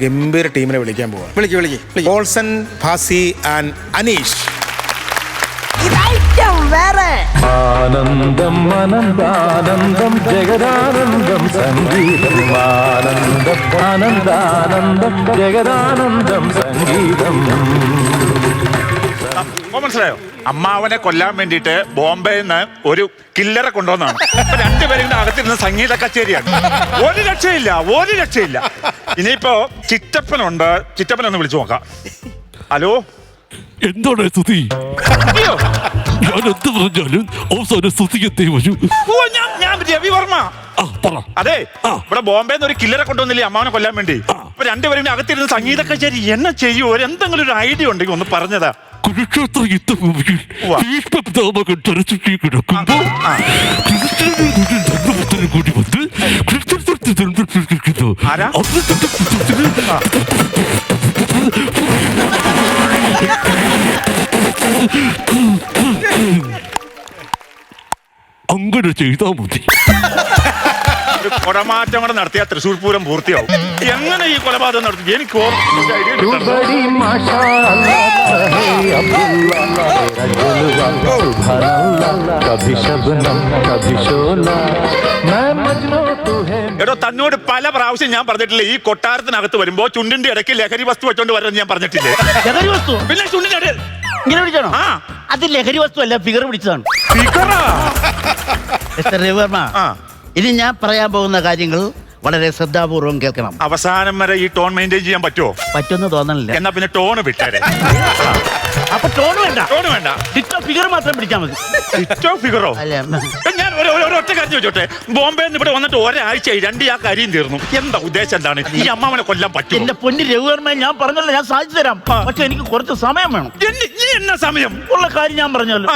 ഗംഭീര ടീമിനെ വിളിക്കാൻ പോവാ. വിളിക്ക്. Olsen, Bhasi and Aneesh. ആനന്ദം ആനന്ദാനന്ദം ജഗദാനന്ദം സംഗീതം ആനന്ദം ആനന്ദാനന്ദം ജഗദാനന്ദം സംഗീതം. മനസ്സിലായോ? അമ്മാവനെ കൊല്ലാൻ വേണ്ടിയിട്ട് ബോംബെയിൽ നിന്ന് ഒരു കില്ലറെ കൊണ്ടുവന്നാണ്. രണ്ടുപേരും അകത്തിരുന്ന് സംഗീത കച്ചേരിയാണ്. ഒരു രക്ഷയില്ല. ഇനിയിപ്പോ ചിറ്റപ്പനുണ്ട്. ചിറ്റപ്പനൊന്ന് വിളിച്ചു നോക്കാം. ഹലോ, എന്താണ് സ്തുതി? ഞാൻ എന്ത് പറഞ്ഞാലും അവസാനം സ്തുതിക്കത്തേ വരൂ. ഞാൻ രവിവർമ്മ. അതെ, ഇവിടെ ബോംബെന്ന് ഒരു കില്ലറെ കൊണ്ടുവന്നില്ലേ അമ്മാവനെ കൊല്ലാൻ വേണ്ടി. അപ്പൊ രണ്ടുപേരും അകത്തിരുന്ന് സംഗീത കച്ചേരി എന്നെ ചെയ്യൂ. എന്തെങ്കിലും ഒരു ഐഡിയ ഉണ്ടെങ്കിൽ ഒന്ന് പറഞ്ഞതാ. കുരുക്ഷേത്ര യുദ്ധഭൂമിയിൽ ഭീഷ്മപിതാമകൻ തലച്ചുറ്റി കിടക്കുമ്പോ ധർമ്മപുത്രനും കൂടി വന്ന് കൃത്യത്തിൽ ധർമ്മത്തിരിക്കുന്നു. അങ്ങനെ ചെയ്താ മതി. ഒരു കൊടമാറ്റം കൂടെ നടത്തിയാൽ തൃശ്ശൂർ പൂരം പൂർത്തിയാവും. എങ്ങനെ ഈ കൊലപാതകം നടത്തി എനിക്ക് എടോ, തന്നോട് പല പ്രാവശ്യം ഞാൻ പറഞ്ഞിട്ടില്ലേ ഈ കൊട്ടാരത്തിനകത്ത് വരുമ്പോ ചുണ്ടിന്റെ ഇടയ്ക്ക് ലഹരി വസ്തു വെച്ചോണ്ട് വരാൻ ഞാൻ പറഞ്ഞിട്ടില്ലേ? ലഹരി വസ്തു പിന്നെ ചുണ്ടിന്റെ ഇടയിൽ ഇങ്ങനെ പിടിച്ചാണോ? അത് ലഹരി വസ്തു അല്ല, ഫിഗർ പിടിച്ചതാണ്. രവിവർമ്മ, ഇനി ഞാൻ പറയാൻ പോകുന്ന കാര്യങ്ങൾ വളരെ ശ്രദ്ധാപൂർവം കേൾക്കണം. അവസാനം വരെ ഈ ടോൺ മെയിൻറ്റെയിൻ ചെയ്യാൻ പറ്റുമോ? പറ്റുമെന്ന് തോന്നണില്ല. എന്നാ പിന്നെ ടോണ് വിട്ടാരെ. അപ്പൊ ടോൺ വേണ്ട, ഫിഗർ മാത്രം പിടിച്ചാൽ മതി. ഫിഗറോ? അല്ല, ഞാൻ ഒറ്റ കാര്യം ചോദിച്ചോട്ടെ. ബോംബെന്ന് ഇവിടെ വന്നിട്ട് ഒരാഴ്ചയായി, ആ കാര്യം തീർന്നു. എന്താ ഉദ്ദേശം? എന്താണ് ഈ അമ്മാവനെ കൊല്ലാൻ പറ്റും? എന്റെ പൊന്നു രവിവർമ്മ, ഞാൻ പറഞ്ഞല്ലോ ഞാൻ സാധിച്ചു തരാം. പക്ഷെ എനിക്ക് കുറച്ച് സമയം വേണം. എന്നാ സമയം? ഉള്ള കാര്യം ഞാൻ പറഞ്ഞല്ലോ.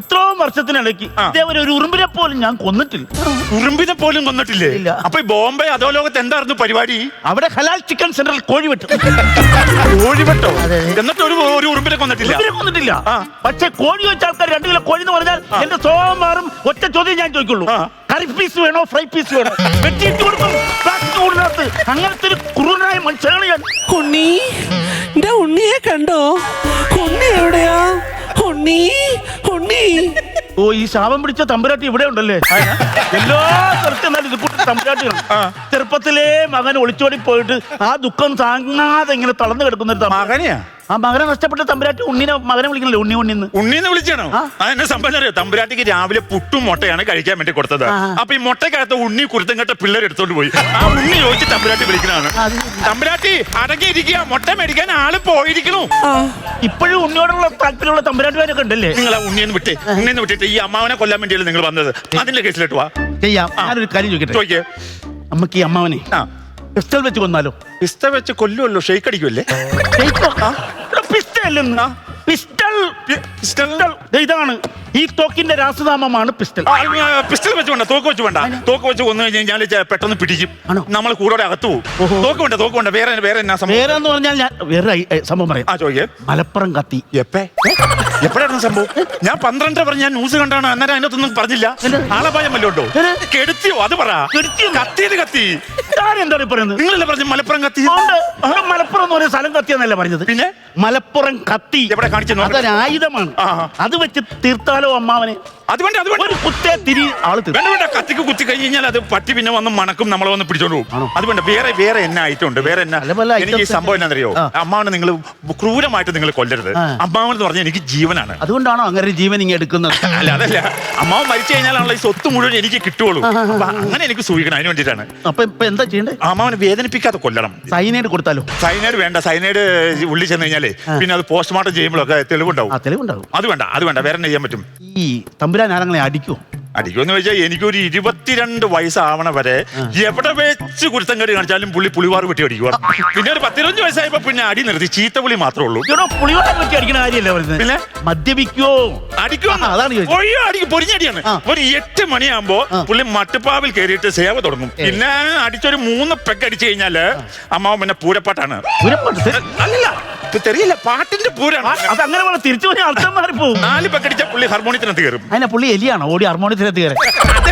ഇത്രയും വർഷത്തിനിടയ്ക്ക് ഇതേവരെ ഒരു ഉറുമ്പിനെ പോലും ഞാൻ കൊന്നിട്ടില്ല. ഉറുമ്പിനെ പോലും കൊന്നിട്ടില്ലേ? അപ്പൊ ഈ ബോംബെ അതോ ലോകത്ത് എന്തായിരുന്നു പരിപാടി? അവിടെ ഹലാൽ ചിക്കൻ സെന്ററിൽ കോഴി വെട്ടും. എന്നിട്ട് ഒരു ഉറുമ്പിനെ കൊന്നിട്ടില്ല. പക്ഷെ കോഴി വെച്ച ആൾക്കാർ 2 കിലോ കോഴി എന്ന് പറഞ്ഞാൽ എന്റെ സ്വഭാവം മാറും. ഒറ്റ ചോദ്യം ഞാൻ ചോദിക്കുള്ളൂ, കറി പീസ് വേണോ ഫ്രൈ പീസ് വേണോ? വെട്ടിയിട്ട് കൊടുക്കും. അങ്ങനത്തെ ഒരു ക്രൂരനായ മനുഷ്യനാണ് ഞാൻ. ഉണ്ണി, എന്റെ ഉണ്ണിയെ കണ്ടോ? ഉണ്ണി എവിടെയാ? ഉണ്ണി. ഓ, ഈ ശാപം പിടിച്ച തമ്പുരാട്ടി ഇവിടെ ഉണ്ടല്ലേ? എല്ലാ സ്ഥലത്തും ഇത് കൂട്ടി തമ്പുരാട്ടിയാണ്. ചെറുപ്പത്തിലെ മകൻ ഒളിച്ചോടി പോയിട്ട് ആ ദുഃഖം താങ്ങാതെ ഇങ്ങനെ തളർന്നു കിടക്കുന്ന ഒരു മകനെയാ. ആ മകനെ നഷ്ടപ്പെട്ട തമ്പുരാട്ടി ഉണ്ണിനെ മകനെ വിളിക്കണല്ലോ ഉണ്ണിന്ന് വിളിച്ചാണോ? എന്നെ സംഭവം അറിയോ? തമ്പുരാട്ടിക്ക് രാവിലെ പുട്ടും മുട്ടയാണ് കഴിക്കാൻ വേണ്ടി കൊടുത്തത്. അപ്പൊ ഈ മുട്ടക്കകത്ത് ഉണ്ണി കുരുത്തം കെട്ട പിള്ളേർ എടുത്തോണ്ട് പോയി. ആ ഉണ്ണി ചോദിച്ച് തമ്പുരാട്ടി വിളിക്കണാണ്. തമ്പുരാട്ടി അടങ്ങിയിരിക്കുക, മുട്ട മേടിക്കാൻ ആള് പോയിരിക്കണു. ഇപ്പോഴും ഉണ്ണിയോടുള്ള താല്പര്യമുള്ള തമ്പുരാട്ടിമാരൊക്കെ ഉണ്ടല്ലേ? നിങ്ങൾ ആ ഉണ്ണിന്ന് വിട്ടിട്ട് ഈ അമ്മാവനെ കൊല്ലാൻ വേണ്ടിയല്ലേ നിങ്ങൾ വന്നത്? അതിന്റെ കേസിലോട്ട് വാ. ചെയ്യാം. ഞാനൊരു കാര്യം ചോദിക്കട്ടെ. നമുക്ക് ഈ അമ്മാവനെ പിസ്റ്റൾ വെച്ച് കൊന്നാലോ? പിസ്റ്റൾ വെച്ച് കൊല്ലുമല്ലോ, ഷെയ്ക്ക് അടിക്കുമല്ലേ? ഇതാണ് ഈ തോക്കിന്റെ രാസനാമമാണ് പിസ്റ്റൾ. പിസ്റ്റൾ വെച്ച് വേണ്ട, തോക്ക് വെച്ച് വേണ്ട. തോക്ക് വെച്ച് കൊന്നു കഴിഞ്ഞാൽ പെട്ടെന്ന് പിടിക്കും. നമ്മൾ കൂടെ അകത്തു പോകും. തോക്ക് വേണ്ട. വേറെ എന്ന് പറഞ്ഞാൽ ഞാൻ വേറെ സംഭവം പറയാം. മലപ്പുറം കത്തി. എപ്പോഴാണ് സംഭവം? ഞാൻ 12 പറഞ്ഞ ഞാൻ ന്യൂസ് കണ്ടാണ്. അന്നേരം അതിനകത്തൊന്നും പറഞ്ഞില്ല. ആളപായം വല്ലോ ഉണ്ടോ? കെടുത്തിയോ? അത് പറ. കത്തി എന്താണ് പറയുന്നത്? നിങ്ങളല്ലേ പറഞ്ഞു മലപ്പുറം കത്തി? മലപ്പുറം എന്ന് പറയുന്ന സ്ഥലം കത്തിയെന്നല്ല പറഞ്ഞത്. പിന്നെ മലപ്പുറം കത്തി എവിടെ കാണിച്ചു? അതൊരു ആയുധമാണ്. അത് വെച്ച് തീർത്താലോ അമ്മാവനെ? അതുകൊണ്ട് ഒരു കുത്തേ തിരി ആള് വേണ്ട. കത്തിക്ക് കുത്തി കഴിഞ്ഞാൽ അത് പട്ടി പിന്നെ വന്ന് മണക്കും, നമ്മളെ വന്ന് പിടിച്ചോണ്ട് പോകും. അതുകൊണ്ട് വേറെ എന്നെ ആയിട്ടുണ്ട്. എനിക്ക് ഈ സംഭവം എന്നാന്നറിയോ? അമ്മാവനെ നിങ്ങൾ ക്രൂരമായിട്ട് നിങ്ങൾ കൊല്ലരുത്. അമ്മാവൻ എന്ന് പറഞ്ഞാൽ എനിക്ക് ജീവനാണ്. അതുകൊണ്ടാണോ അങ്ങനെ ജീവൻ ഇങ്ങനെ എടുക്കുന്നത്? അല്ല, അതല്ല. അമ്മാവൻ മരിച്ചു കഴിഞ്ഞാലാണല്ലോ ഈ സ്വത്ത് മുഴുവൻ എനിക്ക് കിട്ടുള്ളൂ. അങ്ങനെ എനിക്ക് സൂക്ഷിക്കണം. അതിന് വേണ്ടിയിട്ടാണ്. അപ്പൊ ഇപ്പൊ എന്താ ചെയ്യണ്ടേ? അമ്മാവനെ വേദനിപ്പിക്കാതെ കൊല്ലണം. സൈനൈഡ് കൊടുത്താലോ? സൈനൈഡ് വേണ്ട. സൈനൈഡ് ഉള്ളിൽ ചെന്ന് കഴിഞ്ഞാലേ പിന്നെ അത് പോസ്റ്റ്മോർട്ടം ചെയ്യുമ്പോഴൊക്കെ തെളിവുണ്ടാവും. അത് വേണ്ട. വേറെ ചെയ്യാൻ പറ്റും. ഈ തമ്പുരാൻ ആരങ്ങളെ അടിക്കുമെന്ന് വെച്ചാൽ എനിക്കൊരു 22 വയസ്സാവണ വരെ എവിടെ വെച്ച് കുരുത്തം കടി കാണിച്ചാലും പുളിവാറ് വെട്ടി അടിക്കുക. പിന്നെ ഒരു 15 വയസ്സായപ്പോ പിന്നെ അടി നിർത്തി. ചീത്ത പുളി മാത്രമേ ഉള്ളൂ. പിന്നെ മദ്യപിക്കോ? പൊരിഞ്ഞടിയാണ്. ഒരു 8 മണിയാകുമ്പോ പുള്ളി മട്ടുപ്പാവിൽ കയറിയിട്ട് സേവ തുടങ്ങും. പിന്നെ അടിച്ചൊരു 3 പെക്ക് അടിച്ചു കഴിഞ്ഞാല് അമ്മാവൻ പിന്നെ പൂരപ്പാട്ടാണ്. അല്ലല്ല, തെറിയില്ല, പാട്ടിന്റെ പൂരാണ്. അതങ്ങനെ തിരിച്ചു 4 പെക്കടിച്ച പുള്ളി ഹാർമോണിയത്തിനകത്ത് കയറും. അതിനെ പുള്ളി എലിയാണോ ഓടി ഹാർമോണിയത്തിനകത്ത് കയറി?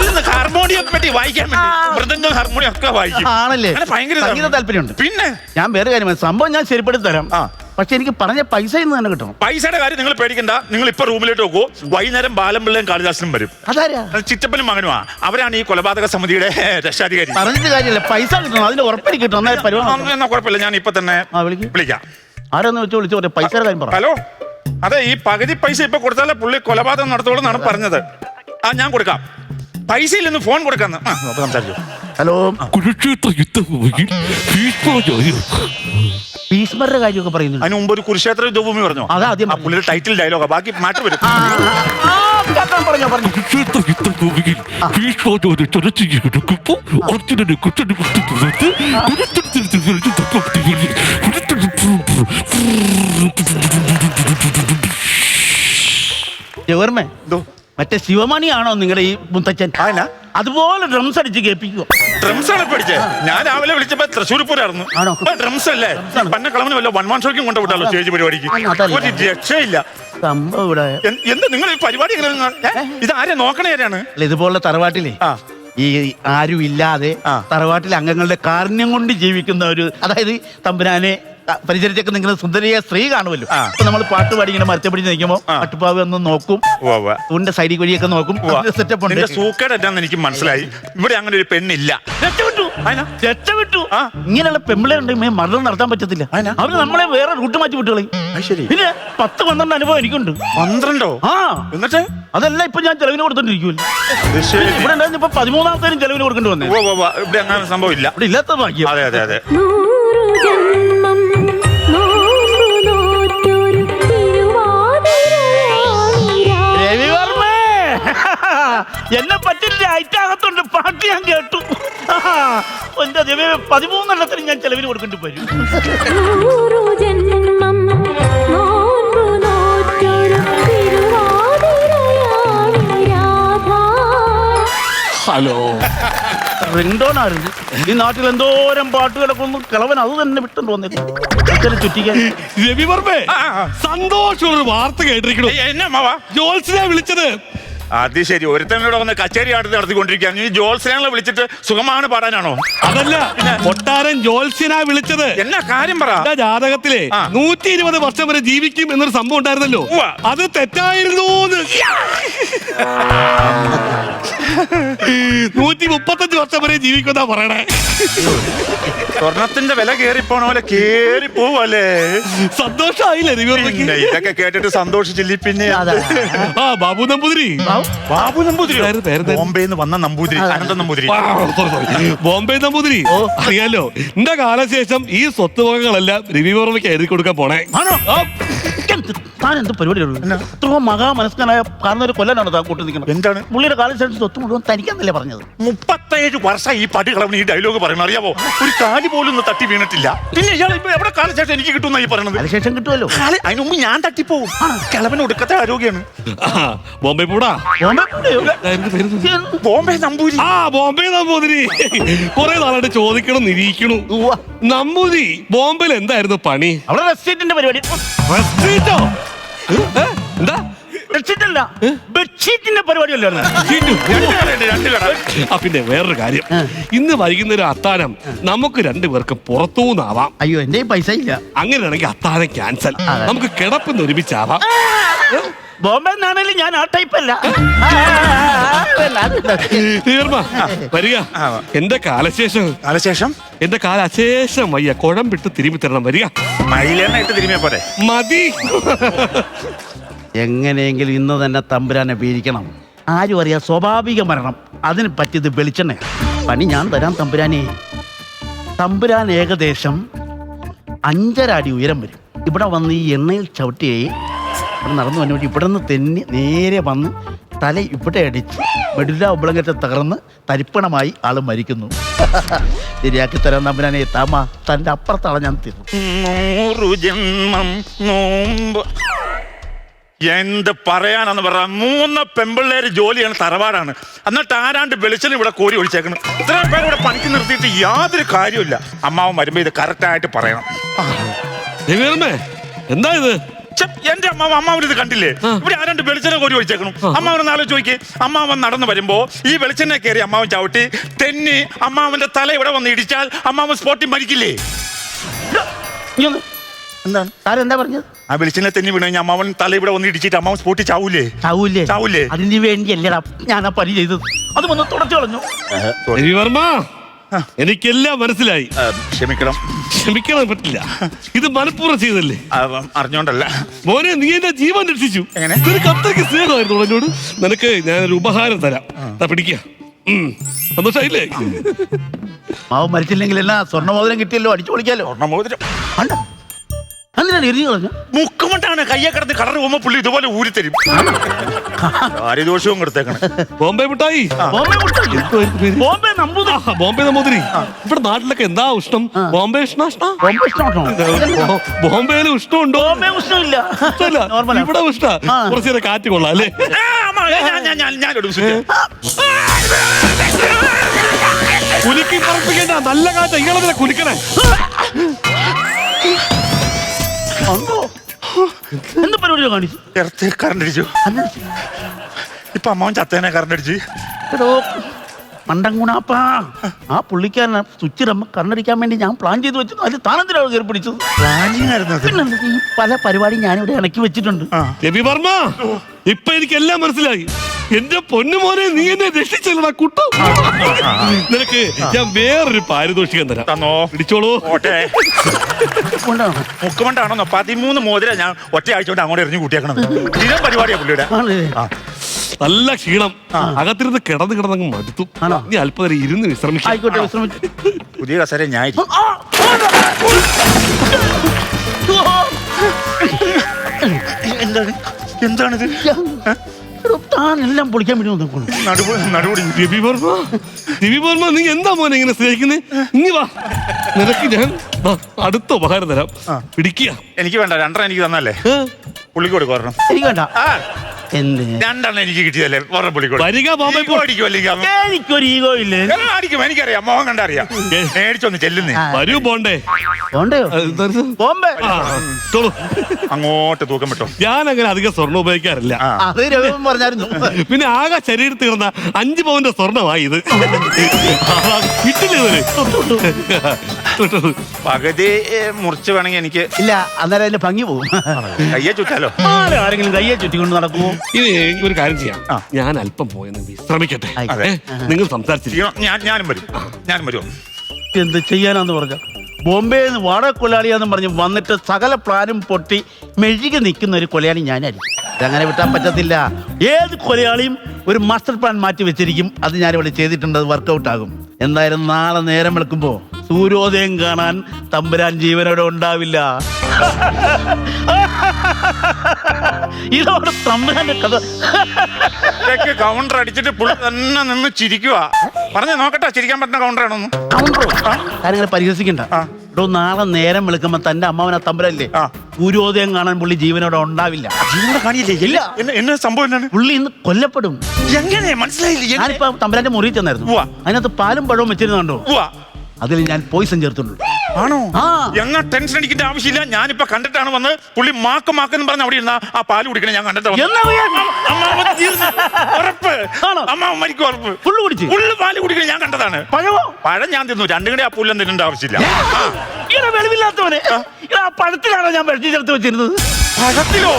ചെല്ലുന്ന ഹാർമോണിയം പെട്ടി വായിക്കാൻ വേണ്ടി മൃദംഗം ഹാർമോണിയം ഒക്കെ വായിക്കും. ആണല്ലേ? അങ്ങനെ ഭയങ്കര സംഗീത താല്പര്യമുണ്ട്. പിന്നെ ഞാൻ വേറെ കാര്യം സംഭവം ഞാൻ ശരിപ്പെടുത്തി തരാം. പക്ഷെ എനിക്ക് പറഞ്ഞ പൈസ ഇന്ന് തന്നെ കിട്ടണം. പൈസയുടെ കാര്യം നിങ്ങൾ പേടിക്കണ്ട. നിങ്ങൾ ഇപ്പൊ റൂമിലേക്ക് നോക്കൂ. വൈകുന്നേരം ബാലമ്പിള്ളയും കാളിദാസനും വരും. അതാരാ? ചിറ്റപ്പനും മകനുമാ. അവരാണ് ഈ കൊലപാതക സമിതിയുടെ രക്ഷാധികാരി. പറഞ്ഞിട്ട് കാര്യമില്ല, പൈസ കിട്ടണം. അതിന്റെ ഉറപ്പെനിക്ക് കിട്ടണം. എന്നാ പരിപാടി എന്നാ കുഴപ്പമില്ല, ഞാൻ ഇപ്പൊ തന്നെ വിളിക്കാം. ആരാന്ന് വെച്ചാൽ വിളിച്ചു പറയാം. പൈസയുടെ കാര്യം പറ. ഹലോ, അതെ, ഈ പകുതി പൈസ ഇപ്പൊ കൊടുത്താലേ പുള്ളി കൊലപാതകം നടത്തോളൂ എന്നാണ് പറഞ്ഞത്. ഞാൻ കൊടുക്കാം. പൈസയിൽ നിന്ന് ഫോൺ കൊടുക്കാന്ന് സംസാരിച്ചു. ഹലോ, കുരുക്ഷേത്ര യുദ്ധഭൂമിയിൽ ഭീഷ്മാചാര്യർ. ഭീഷ്മരുടെ കാര്യമൊക്കെ പറയുന്നു. അതിന് മുമ്പ് ഒരു കുരുക്ഷേത്ര യുദ്ധഭൂമി പറഞ്ഞു. അതാദ്യം പുള്ളിയുടെ ടൈറ്റിൽ ഡയലോഗാ. ബാക്കി മാറ്റി വരും. പറഞ്ഞോ. കുരുക്ഷേത്ര യുദ്ധഭൂമിയിൽ ഭീഷ്മാചാര്യ ചരച്ചു കിടക്കുമ്പോ അർജുനനെ കുറ്റനെ കുറിച്ച് ജവർമ്മേ, മറ്റേ ശിവമണിയാണോ നിങ്ങളുടെ ഈ മുത്തച്ഛൻ? അതുപോലെ ഡ്രംസ് അടിച്ച് കേൾപ്പിക്കുക. ഡ്രംസ് ആണ് പഠിച്ചേ. ഞാൻ രാവിലെ വിളിച്ചപ്പോ തൃശ്ശൂർ പൂരായിരുന്നു. ഡ്രംസ് അല്ലേ? പന്ന കളവന് വല്ല 1 man ഷോയ്ക്കും കൊണ്ടുവിട്ടാലോ സ്റ്റേജ് പരിപാടിക്ക്. ഒരു രക്ഷയില്ല. സംഭവം ഇവിടെ എന്താ നിങ്ങൾ ഈ പരിപാടി ഇത് ആരെ നോക്കണേ ആരാണ്? ഇതുപോലുള്ള തറവാട്ടിലേ ഈ ആരും ഇല്ലാതെ തറവാട്ടിലെ അംഗങ്ങളുടെ കാരുണ്യം കൊണ്ട് ജീവിക്കുന്ന ഒരു, അതായത് തമ്പുരാനെ പരിചരിച്ചൊക്കെ നിങ്ങളുടെ സുന്ദരിയ സ്ത്രീ കാണുമല്ലോ. അപ്പൊ നമ്മൾ പാട്ട് പാടി ഇങ്ങനെ മരത്തെ പിടിച്ച് നിൽക്കുമ്പോ പട്ടുപാവ് ഒന്ന് നോക്കും, തൂണിന്റെ സൈഡിൽ വഴിയൊക്കെ നോക്കും. സെറ്റപ്പ് ഉണ്ട്. സൂക്കേടെന്താന്ന് എനിക്ക് മനസ്സിലായി. ഇവിടെ അങ്ങനെ ഒരു പെണ്ണില്ല. രക്ഷപ്പെട്ടു. ഇങ്ങനെയുള്ള പെമ്പിളേരുണ്ടെങ്കിൽ മരണം നടത്താൻ പറ്റത്തില്ല. അവര് നമ്മളെ വേറെ റൂട്ട് മാറ്റി വിട്ടുകളി. പിന്നെ 10-12 അനുഭവം എനിക്കുണ്ട്. 12? എന്നിട്ട് അതല്ല ഇപ്പൊ ഞാൻ ചെലവിന് കൊടുത്തോണ്ടിരിക്കുമല്ലോ. ഇവിടെ ഉണ്ടായിരുന്നു. ഇപ്പൊ 13-ാമത്തേനും ചെലവിന് കൊടുക്കേണ്ടി വന്നേ. ഇവിടെ അങ്ങനെ സംഭവം ഇല്ല. ഇവിടെ ഇല്ലാത്ത ഭാഗ്യം. അതെ അതെ അതെ. എന്നെ പറ്റില്ല. ഐറ്റാകത്തുണ്ട് പാട്ട് ഞാൻ കേട്ടു. എന്റെ ദൈവമേ, 13 ഞാൻ ചെലവിന് കൊടുക്കേണ്ടി വരും. ഹലോ, റിംഗ്ടോണായിരുന്നു. ഈ നാട്ടിൽ എന്തോരം പാട്ട് കിടക്കുന്നു. കിളവൻ അത് തന്നെ വിട്ടുകൊണ്ട് വന്നിട്ട് ചുറ്റിക്കാൻ. രവിവർമ്മേ, സന്തോഷം ഒരു വാർത്ത കേട്ടിരിക്കണു. എന്നാ മാവാ? ജോത്സ്യനെ വിളിച്ചത്. അത് ശരി. ഒരുത്തനോട് വന്ന് കച്ചേരി ആട്ട് നടത്തിക്കൊണ്ടിരിക്കുകയാണ്. ഈ ജോത്സ്യനെ വിളിച്ചിട്ട് സുഖമാണ് പാടാനാണോ? അതല്ല, കൊട്ടാരൻ ജോത്സ്യനാ വിളിച്ചത്. എന്നാ കാര്യം പറ. ജാതകത്തിലെ 120 വർഷം വരെ ജീവിക്കും എന്നൊരു സംഭവം ഉണ്ടായിരുന്നല്ലോ. അത് തെറ്റായിരുന്നു. 135 വർഷം വരെ ജീവിക്കുന്ന പറയണേ. സ്വർണത്തിന്റെ വില കേറിപ്പോണ പോലെ കേറി പോവല്ലേ. സന്തോഷായില്ലേ രവിവർമ്മയ്ക്ക്? ഇതൊക്കെ കേട്ടിട്ട് സന്തോഷിച്ചില്ല. പിന്നെ ബാബു നമ്പൂതിരി. ബാബു നമ്പൂതിരി ബോംബെന്ന് വന്ന നമ്പൂതിരി, അനന്ത നമ്പൂതിരി. ബോംബെ നമ്പൂതിരി അറിയാലോ. എന്റെ കാലശേഷം ഈ സ്വത്തുവകകളെല്ലാം രവിവർമ്മയ്ക്ക് എഴുതി കൊടുക്കാൻ പോണേ. താൻ എന്ത് പരിപാടിയുള്ളൂ? ഇത്രയും മഹാമനസ്കനായ കാരണം ഒരു കൊല്ലനാണ് താൻ കൂട്ടി നിൽക്കുന്നത്. എന്താണ് പുള്ളിയുടെ കാലശേഷം സ്വത്ത് മുഴുവൻ തനിക്കെന്നല്ലേ പറഞ്ഞത്? 37 വർഷം ഈ പടികളവന് ഈ ഡയലോഗ് പറയണം. അറിയാമോ? ഒരു കാലി പോലും ഒന്ന് തട്ടി വീണിട്ടില്ല. പിന്നെ ഇയാൾ ഇപ്പൊ എവിടെ കാലശേഷം എനിക്ക് കിട്ടുന്ന ഈ പറയണത്? കാലശേഷം കിട്ടുമല്ലോ. അതിന് മുമ്പ് ഞാൻ തട്ടിപ്പോവും. കിളവന് ഒടുക്കത്തെ ആരോഗ്യമാണ്. ബോംബെ പൂടാ. ബോംബെ നമ്പൂരി. ബോംബെ നമ്പൂതിരി. കുറെ നാളായിട്ട് ചോദിക്കണം, നിരീക്ഷണു. നമ്പൂതിരി ബോംബെയിൽ എന്തായിരുന്നു പണി? അവിടെ റെസ്റ്റേറ്റിന്റെ പരിപാടി. എന്താ? ബെഡ്ഷീറ്റിന്റെ പരിപാടിയല്ലോ. പിന്നെ വേറൊരു കാര്യം, ഇന്ന് വൈകുന്നേരം അത്താഴം നമുക്ക് 2 പേർക്ക് പുറത്തുനിന്നാവാം. അയ്യോ, എന്റെ പൈസ ഇല്ല. അങ്ങനെയാണെങ്കിൽ അത്താഴം ക്യാൻസൽ. നമുക്ക് കിടപ്പിന്ന് ഒരുമിച്ചാവാം. ബോംബെ നിന്നാണേലും ഞാൻ ആ ടൈപ്പ് അല്ല. വരിക. എന്റെ കാലശേഷം എന്റെ കാലശേഷം വയ്യ, കുഴമ്പിട്ട് തിരുമ്പി തരണം. വരിക. മയിലേണ്ണയിട്ട് തിരുമ്മിയ പോലെ മതി. എങ്ങനെയെങ്കിലും ഇന്ന് തന്നെ തമ്പുരാനെ വീഴിക്കണം. ആരും അറിയാം, സ്വാഭാവിക മരണം. അതിന് പറ്റിയത് വെളിച്ചെണ്ണ. പണി ഞാൻ തരാം തമ്പുരാനെ. തമ്പുരാൻ ഏകദേശം 5.5 അടി ഉയരം വരും. ഇവിടെ വന്ന് ഈ എണ്ണയിൽ ചവിട്ടിയേ ഇവിടെ നടന്നു വന്നോട്ട് ഇവിടെ നിന്ന് തെന്നി നേരെ വന്ന് തല ഇവിടെ അടിച്ച് മെഡുല ഒബ്ലങ്കറ്റ് തകർന്ന് തരിപ്പണമായി ആള് മരിക്കുന്നു. ശരിയാക്കി തരാൻ തമ്പുരാനെ. താമ തൻ്റെ അപ്പുറത്താണ് ഞാൻ തീർന്നു. 100 ജന്മം നോമ്പ്. എന്ത് പറയാനാന്ന് പറ. 3 പെമ്പിള്ളേര് ജോലിയാണ്, തറവാടാണ്. എന്നിട്ട് ആരാണ്ട് വെളിച്ചെണ്ണ ഇവിടെ കോരി ഒഴിച്ചേക്കണം. ഇത്രയും പേര് ഇവിടെ പണിക്ക് നിർത്തിയിട്ട് യാതൊരു കാര്യമില്ല. അമ്മാവൻ വരുമ്പോ ഇത് കറക്റ്റായിട്ട് പറയണം. എന്താ ഇത്? എന്റെ അമ്മാവൻ ഇത് കണ്ടില്ലേ? ഇവിടെ ആരാണ്ട് വെളിച്ചെണ്ണ കോരി ഒഴിച്ചേക്കണം. അമ്മാവനെ നാളെ ചോദിക്ക്. അമ്മാവൻ നടന്നു വരുമ്പോ ഈ വെളിച്ചെണ്ണ കയറി അമ്മാവൻ ചവിട്ടി തെന്നി അമ്മാവന്റെ തല ഇവിടെ വന്ന് ഇടിച്ചാൽ അമ്മാവൻ സ്പോട്ടിൽ മരിക്കില്ലേ? എന്താണ് താരം എന്താ പറഞ്ഞത്? ആ വെളിച്ചെണ്ണ തെന്നി വീണ് കഴിഞ്ഞാൽ അമ്മാവൻ തല ഇവിടെ വന്ന് ഇടിച്ചിട്ട് അമ്മാവൻ സ്പോട്ടിൽ ചാവൂലേ? ചാവൂലേ? അതിന് വേണ്ടിയല്ലടാ ഞാൻ ആ പണി ചെയ്തത്. അത് വന്ന് തുടച്ചു കളഞ്ഞു. രവിവർമ്മ, എനിക്കെല്ലാം മനസ്സിലായി. ക്ഷമിക്കണം പറ്റില്ല. ഇത് മനഃപൂർവ്വം ചെയ്തല്ലേ? അറിഞ്ഞോണ്ടല്ല മോനെ, നീ എന്റെ ജീവൻ രക്ഷിച്ചു. നിനക്ക് അത്രയ്ക്ക് സ്നേഹമായിരുന്നു എന്നോട്. നിനക്ക് ഞാനൊരു ഉപഹാരം തരാം. പിടിക്ക. സന്തോഷായില്ലേ? മാവ് മരിച്ചില്ലെങ്കിൽ എന്നാ സ്വർണ്ണമോതിരം കിട്ടിയല്ലോ, അടിച്ചു പൊളിക്കാലോ. സ്വർണ്ണമോതിരം എന്തിനാണ് എറിഞ്ഞു കളഞ്ഞു? മുക്കുമട്ടാണ് കയ്യെ കിടന്ന് കളർ പോകുമ്പോ പുള്ളി ഇതുപോലെ ഊരിത്തരും. ആര്യദോഷവും കൊടുത്തേക്കണം. ബോംബെ മിഠായി, ബോംബെ നമ്പൂതിരി. ബോംബെ നമ്പൂതിരി. ഇവിടെ നാട്ടിലൊക്കെ എന്താ ഉഷ്ണം? ബോംബെ ബോംബെയില് ഉഷ്ണമുണ്ടോ? ഉഷ്ണമില്ല. ഇവിടെ ഉഷ്ണ. കുറച്ചു നേരം കാറ്റ് കൊള്ളാം അല്ലേ? കുലുക്കി പറപ്പിക്കണ്ട, നല്ല കാറ്റ്. ഇങ്ങളെ കുലിക്കണേ. എന്ത് പരിപാടിയോ കാണിച്ചു? കറണ്ട് അടിച്ചു. ഇപ്പൊ അമ്മാവൻ ചത്തേനെ കറണ്ട് അടിച്ച്. മണ്ടങ്കുണാപ്പാ, ആ പുള്ളിക്കാരൻ സ്വിച്ചിടമ്മ കറണ്ടടിക്കാൻ വേണ്ടി ഞാൻ പ്ലാൻ ചെയ്ത് വെച്ചു. അത് താനെന്തിനാണ് കയറി പിടിച്ചത്? ഈ പല പരിപാടി ഞാനിവിടെ ഇണക്കി വെച്ചിട്ടുണ്ട്. രവി വർമ്മ, ഇപ്പൊ എനിക്കെല്ലാം മനസ്സിലായി. എന്റെ പൊന്നുമോനെ, നീ എന്നെ രക്ഷിച്ചല്ലടാ കുട്ടു. നിനക്ക് ഞാൻ വേറൊരു പാരിതോഷികം തരാം. തന്നോ? പിടിച്ചോളൂ. മുക്കുമണ്ടാണോ? 13 മോതിരം ഞാൻ ഒറ്റ ആഴ്ച കൊണ്ട് അങ്ങോട്ട് എറിഞ്ഞു കൂട്ടിയേക്കണം. സ്ഥിരം പരിപാടിയാ പുള്ളിയുടെ. നല്ല ക്ഷീണം. അകത്തിരുന്ന് കിടന്നങ്ങ് മടുത്തു. നീ അല്പനേരം ഇരുന്ന് വിശ്രമിക്കും. ആയിക്കോട്ടെ, വിശ്രമിച്ചു. പുതിയ കസേര ഞാൻ എന്താണിത്? താനെല്ലാം പൊളിക്കാൻ വേണ്ടി നോക്കണം. രവി വർമ്മ, നീ എന്താ മോനെ ഇങ്ങനെ സ്നേഹിക്കുന്നേ? നീ വാ, നിനക്ക് ഞാൻ അടുത്ത ഉപഹാരം തരാം. പിടിക്കുക. എനിക്ക് വേണ്ട, 2 എനിക്ക് തന്നല്ലേ? പുള്ളിക്ക് കൊടുക്കണം. എനിക്ക് വേണ്ട. രണ്ടെണ്ണം എനിക്ക് കിട്ടിയതല്ലേ? എനിക്കൊരു ഈഗോ ഇല്ലേ? അടിക്കും, എനിക്കറിയാം. മോഹൻ കണ്ടറിയാം. മേടിച്ചൊന്ന് ചെല്ലുന്നേ. വരൂ ബോണ്ടേ. ബോംബെ അങ്ങോട്ട് തൂക്കം വിട്ടോ. ഞാൻ അങ്ങനെ അധികം സ്വർണ്ണം ഉപയോഗിക്കാറില്ല. അത് രവിവർമ്മ പറഞ്ഞായിരുന്നു. പിന്നെ ആകെ ശരീരത്തിൽ കിടന്ന 5 പവന്റെ സ്വർണ്ണമായി ഇത്. പകുതി മുറിച്ച് വേണമെങ്കിൽ എനിക്ക് ഇല്ല, അന്നേരം അതിന്റെ ഭംഗി പോകും. കയ്യെ ചുറ്റാലോ? ആരെങ്കിലും കയ്യെ ചുറ്റിക്കൊണ്ട് നടക്കുമോ? ഇനി ഒരു കാര്യം ചെയ്യാം. ഞാൻ അല്പം പോയെന്ന് വിശ്രമിക്കട്ടെ. നിങ്ങൾ സംസാരിച്ചിരിക്കും. ഞാനും വരും. എന്ത് ചെയ്യാനാന്ന് പറഞ്ഞ ബോംബെന്ന് വാടക കൊലയാളിയാന്ന് പറഞ്ഞ് വന്നിട്ട് സകല പ്ലാനും പൊട്ടി മെഴുകി നിൽക്കുന്ന ഒരു കൊലയാളി ഞാനായിരിക്കും. ഇതങ്ങനെ വിട്ടാൻ പറ്റത്തില്ല. ഏത് കൊലയാളിയും ഒരു മാസ്റ്റർ പ്ലാൻ മാറ്റി വെച്ചിരിക്കും. അത് ഞാനിവിടെ ചെയ്തിട്ടുണ്ട്. അത് വർക്കൗട്ട് ആകും. എന്തായാലും നാളെ നേരം വെളുക്കുമ്പോ സൂര്യോദയം കാണാൻ തമ്പുരാൻ ജീവനോടെ ഉണ്ടാവില്ല. ഇതോടെ തമ്പുരാന്റെ കഥ. കൗണ്ടർ അടിച്ചിട്ട് പുള്ളി തന്നെ നിന്ന് ചിരിക്കുക. പറഞ്ഞു നോക്കട്ടെ, ചിരിക്കാൻ പറ്റുന്ന കൗണ്ടറാണോന്ന്. കാര്യങ്ങൾ പരിഹസിക്കണ്ട. ഇവിടെ നാളെ നേരം വെളുക്കുമ്പോ തന്റെ അമ്മാവനെ തമ്പുരല്ലേ, സൂര്യോദയം കാണാൻ പുള്ളി ജീവനോടെ ഉണ്ടാവില്ല. ഇല്ല. എന്നെ സംഭവം എന്താണ്? പുള്ളി ഇന്ന് കൊല്ലപ്പെടും. എങ്ങനെ മനസ്സിലായില്ല? ഞാനിപ്പോ തമ്പുരാന്റെ മുറിയിൽ ചെന്നായിരുന്നു. അതിനകത്ത് പാലും പഴവും വെച്ചിരുന്നുണ്ടോ? അതിൽ ഞാൻ പോയിസൺ ചേർത്തിട്ടുണ്ട്. ആണോ? എങ്ങ ടെൻഷൻ അടിക്കേണ്ട ആവശ്യമില്ല. ഞാനിപ്പോ കണ്ടിട്ടാണ് വന്ന്. പുള്ളി മാക്കെന്ന് പറഞ്ഞ അവിടെ ഇരുന്ന ആ പാല് കുടിക്കണേ ഞാൻ കണ്ടിട്ട് അമ്മാവൻ മരിക്കും ഉറപ്പ്. ഫുള്ള് പാല് കുടിക്കണേ ഞാൻ കണ്ടതാണ്. പഴം ഞാൻ തിന്നു. 2 കടി ആ പുല്ലം തിന്നേണ്ട ആവശ്യമില്ല. വെളിവില്ലാത്തവനെ പഴത്തിലാണോ ഞാൻ വെട്ടി ചേർത്ത് വെച്ചിരുന്നത്? പഴത്തിലോ?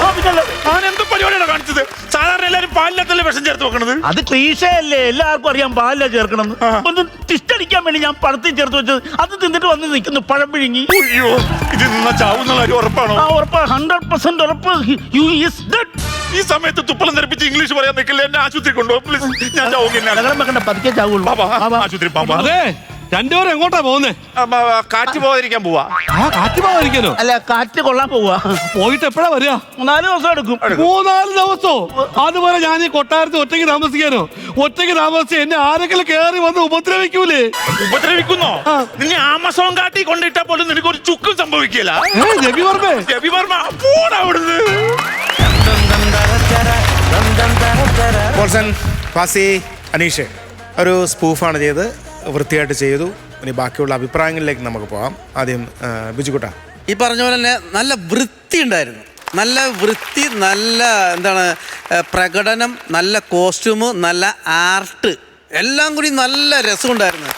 ഞാൻ എന്ത് പരിപാടിയാണ് കാണിച്ചത്? സാധാരണ എല്ലാരും പാലിനകത്തല്ലേ വിഷം ചേർത്ത് വെക്കണത്. അത് ക്ലീശയല്ലേ, എല്ലാവർക്കും അറിയാം പാലില ചേർക്കണം. ഒന്ന് ടിസ്റ്റടിക്കാൻ വേണ്ടി ഞാൻ പഴത്തിൽ ചേർത്ത് വെച്ചത്. അത് തിന്നിട്ട് വന്ന് നിൽക്കുന്നു പഴം പിഴുങ്ങി. അയ്യോ, ഇത് നിന്നാ ചാവുന്നുള്ള കാര്യം ഉറപ്പാണോ? 100% ഉറപ്പ്. ഈ സമയത്ത് തുപ്പലം തെറിപ്പിച്ച് ഇംഗ്ലീഷ് പറയാൻ നിൽക്കില്ല. എന്നെ ആശുപത്രി കൊണ്ടുപോകും പ്ലീസ്. ഞാൻ ചാവുകയാണ്. പതുക്കെ ചാവുള്ളൂ. ആശുപത്രി പാമ്പാ. അതെ, രണ്ടുപേരും എങ്ങോട്ടാ പോകുന്നേ? കാറ്റ് പോകാതിരിക്കാൻ പോവാ. കാറ്റ് പോകാതിരിക്കാനോ? അല്ല, കാറ്റ് കൊള്ളാൻ പോവാ. പോയിട്ട് എപ്പോഴാ വരിക? 4 ദിവസം എടുക്കും. 3-4 ദിവസോ? അതുപോലെ ഞാൻ ഈ കൊട്ടാരത്തിൽ ഒറ്റയ്ക്ക് താമസിക്കാനോ? ഒറ്റയ്ക്ക് താമസിച്ച് എന്നെ ആരെങ്കിലും കയറി വന്ന് ഉപദ്രവിക്കൂലേ? ഉപദ്രവിക്കുന്നോ? നിന്നെ ആമസോൺ കാട്ടി കൊണ്ടിട്ടാ പോലും നിനക്ക് ഒരു ചുക്കും സംഭവിക്കില്ല. രവിവർമ്മ പോടവിടുന്ന്. പോൾസൺ, ഫാസി, അനീഷ് ഒരു സ്പൂഫാണ് ചെയ്ത് വൃത്തിയായിട്ട് ചെയ്തു. ഇനി ബാക്കിയുള്ള അഭിപ്രായങ്ങളിലേക്ക് നമുക്ക് പോകാം. ആദ്യം ബിജുക്കുട്ട. ഈ പറഞ്ഞ പോലെ തന്നെ നല്ല വൃത്തി ഉണ്ടായിരുന്നു. നല്ല വൃത്തി, നല്ല എന്താണ് പ്രകടനം, നല്ല കോസ്റ്റ്യൂം, നല്ല ആർട്ട്, എല്ലാം കൂടി നല്ല രസമുണ്ടായിരുന്നു.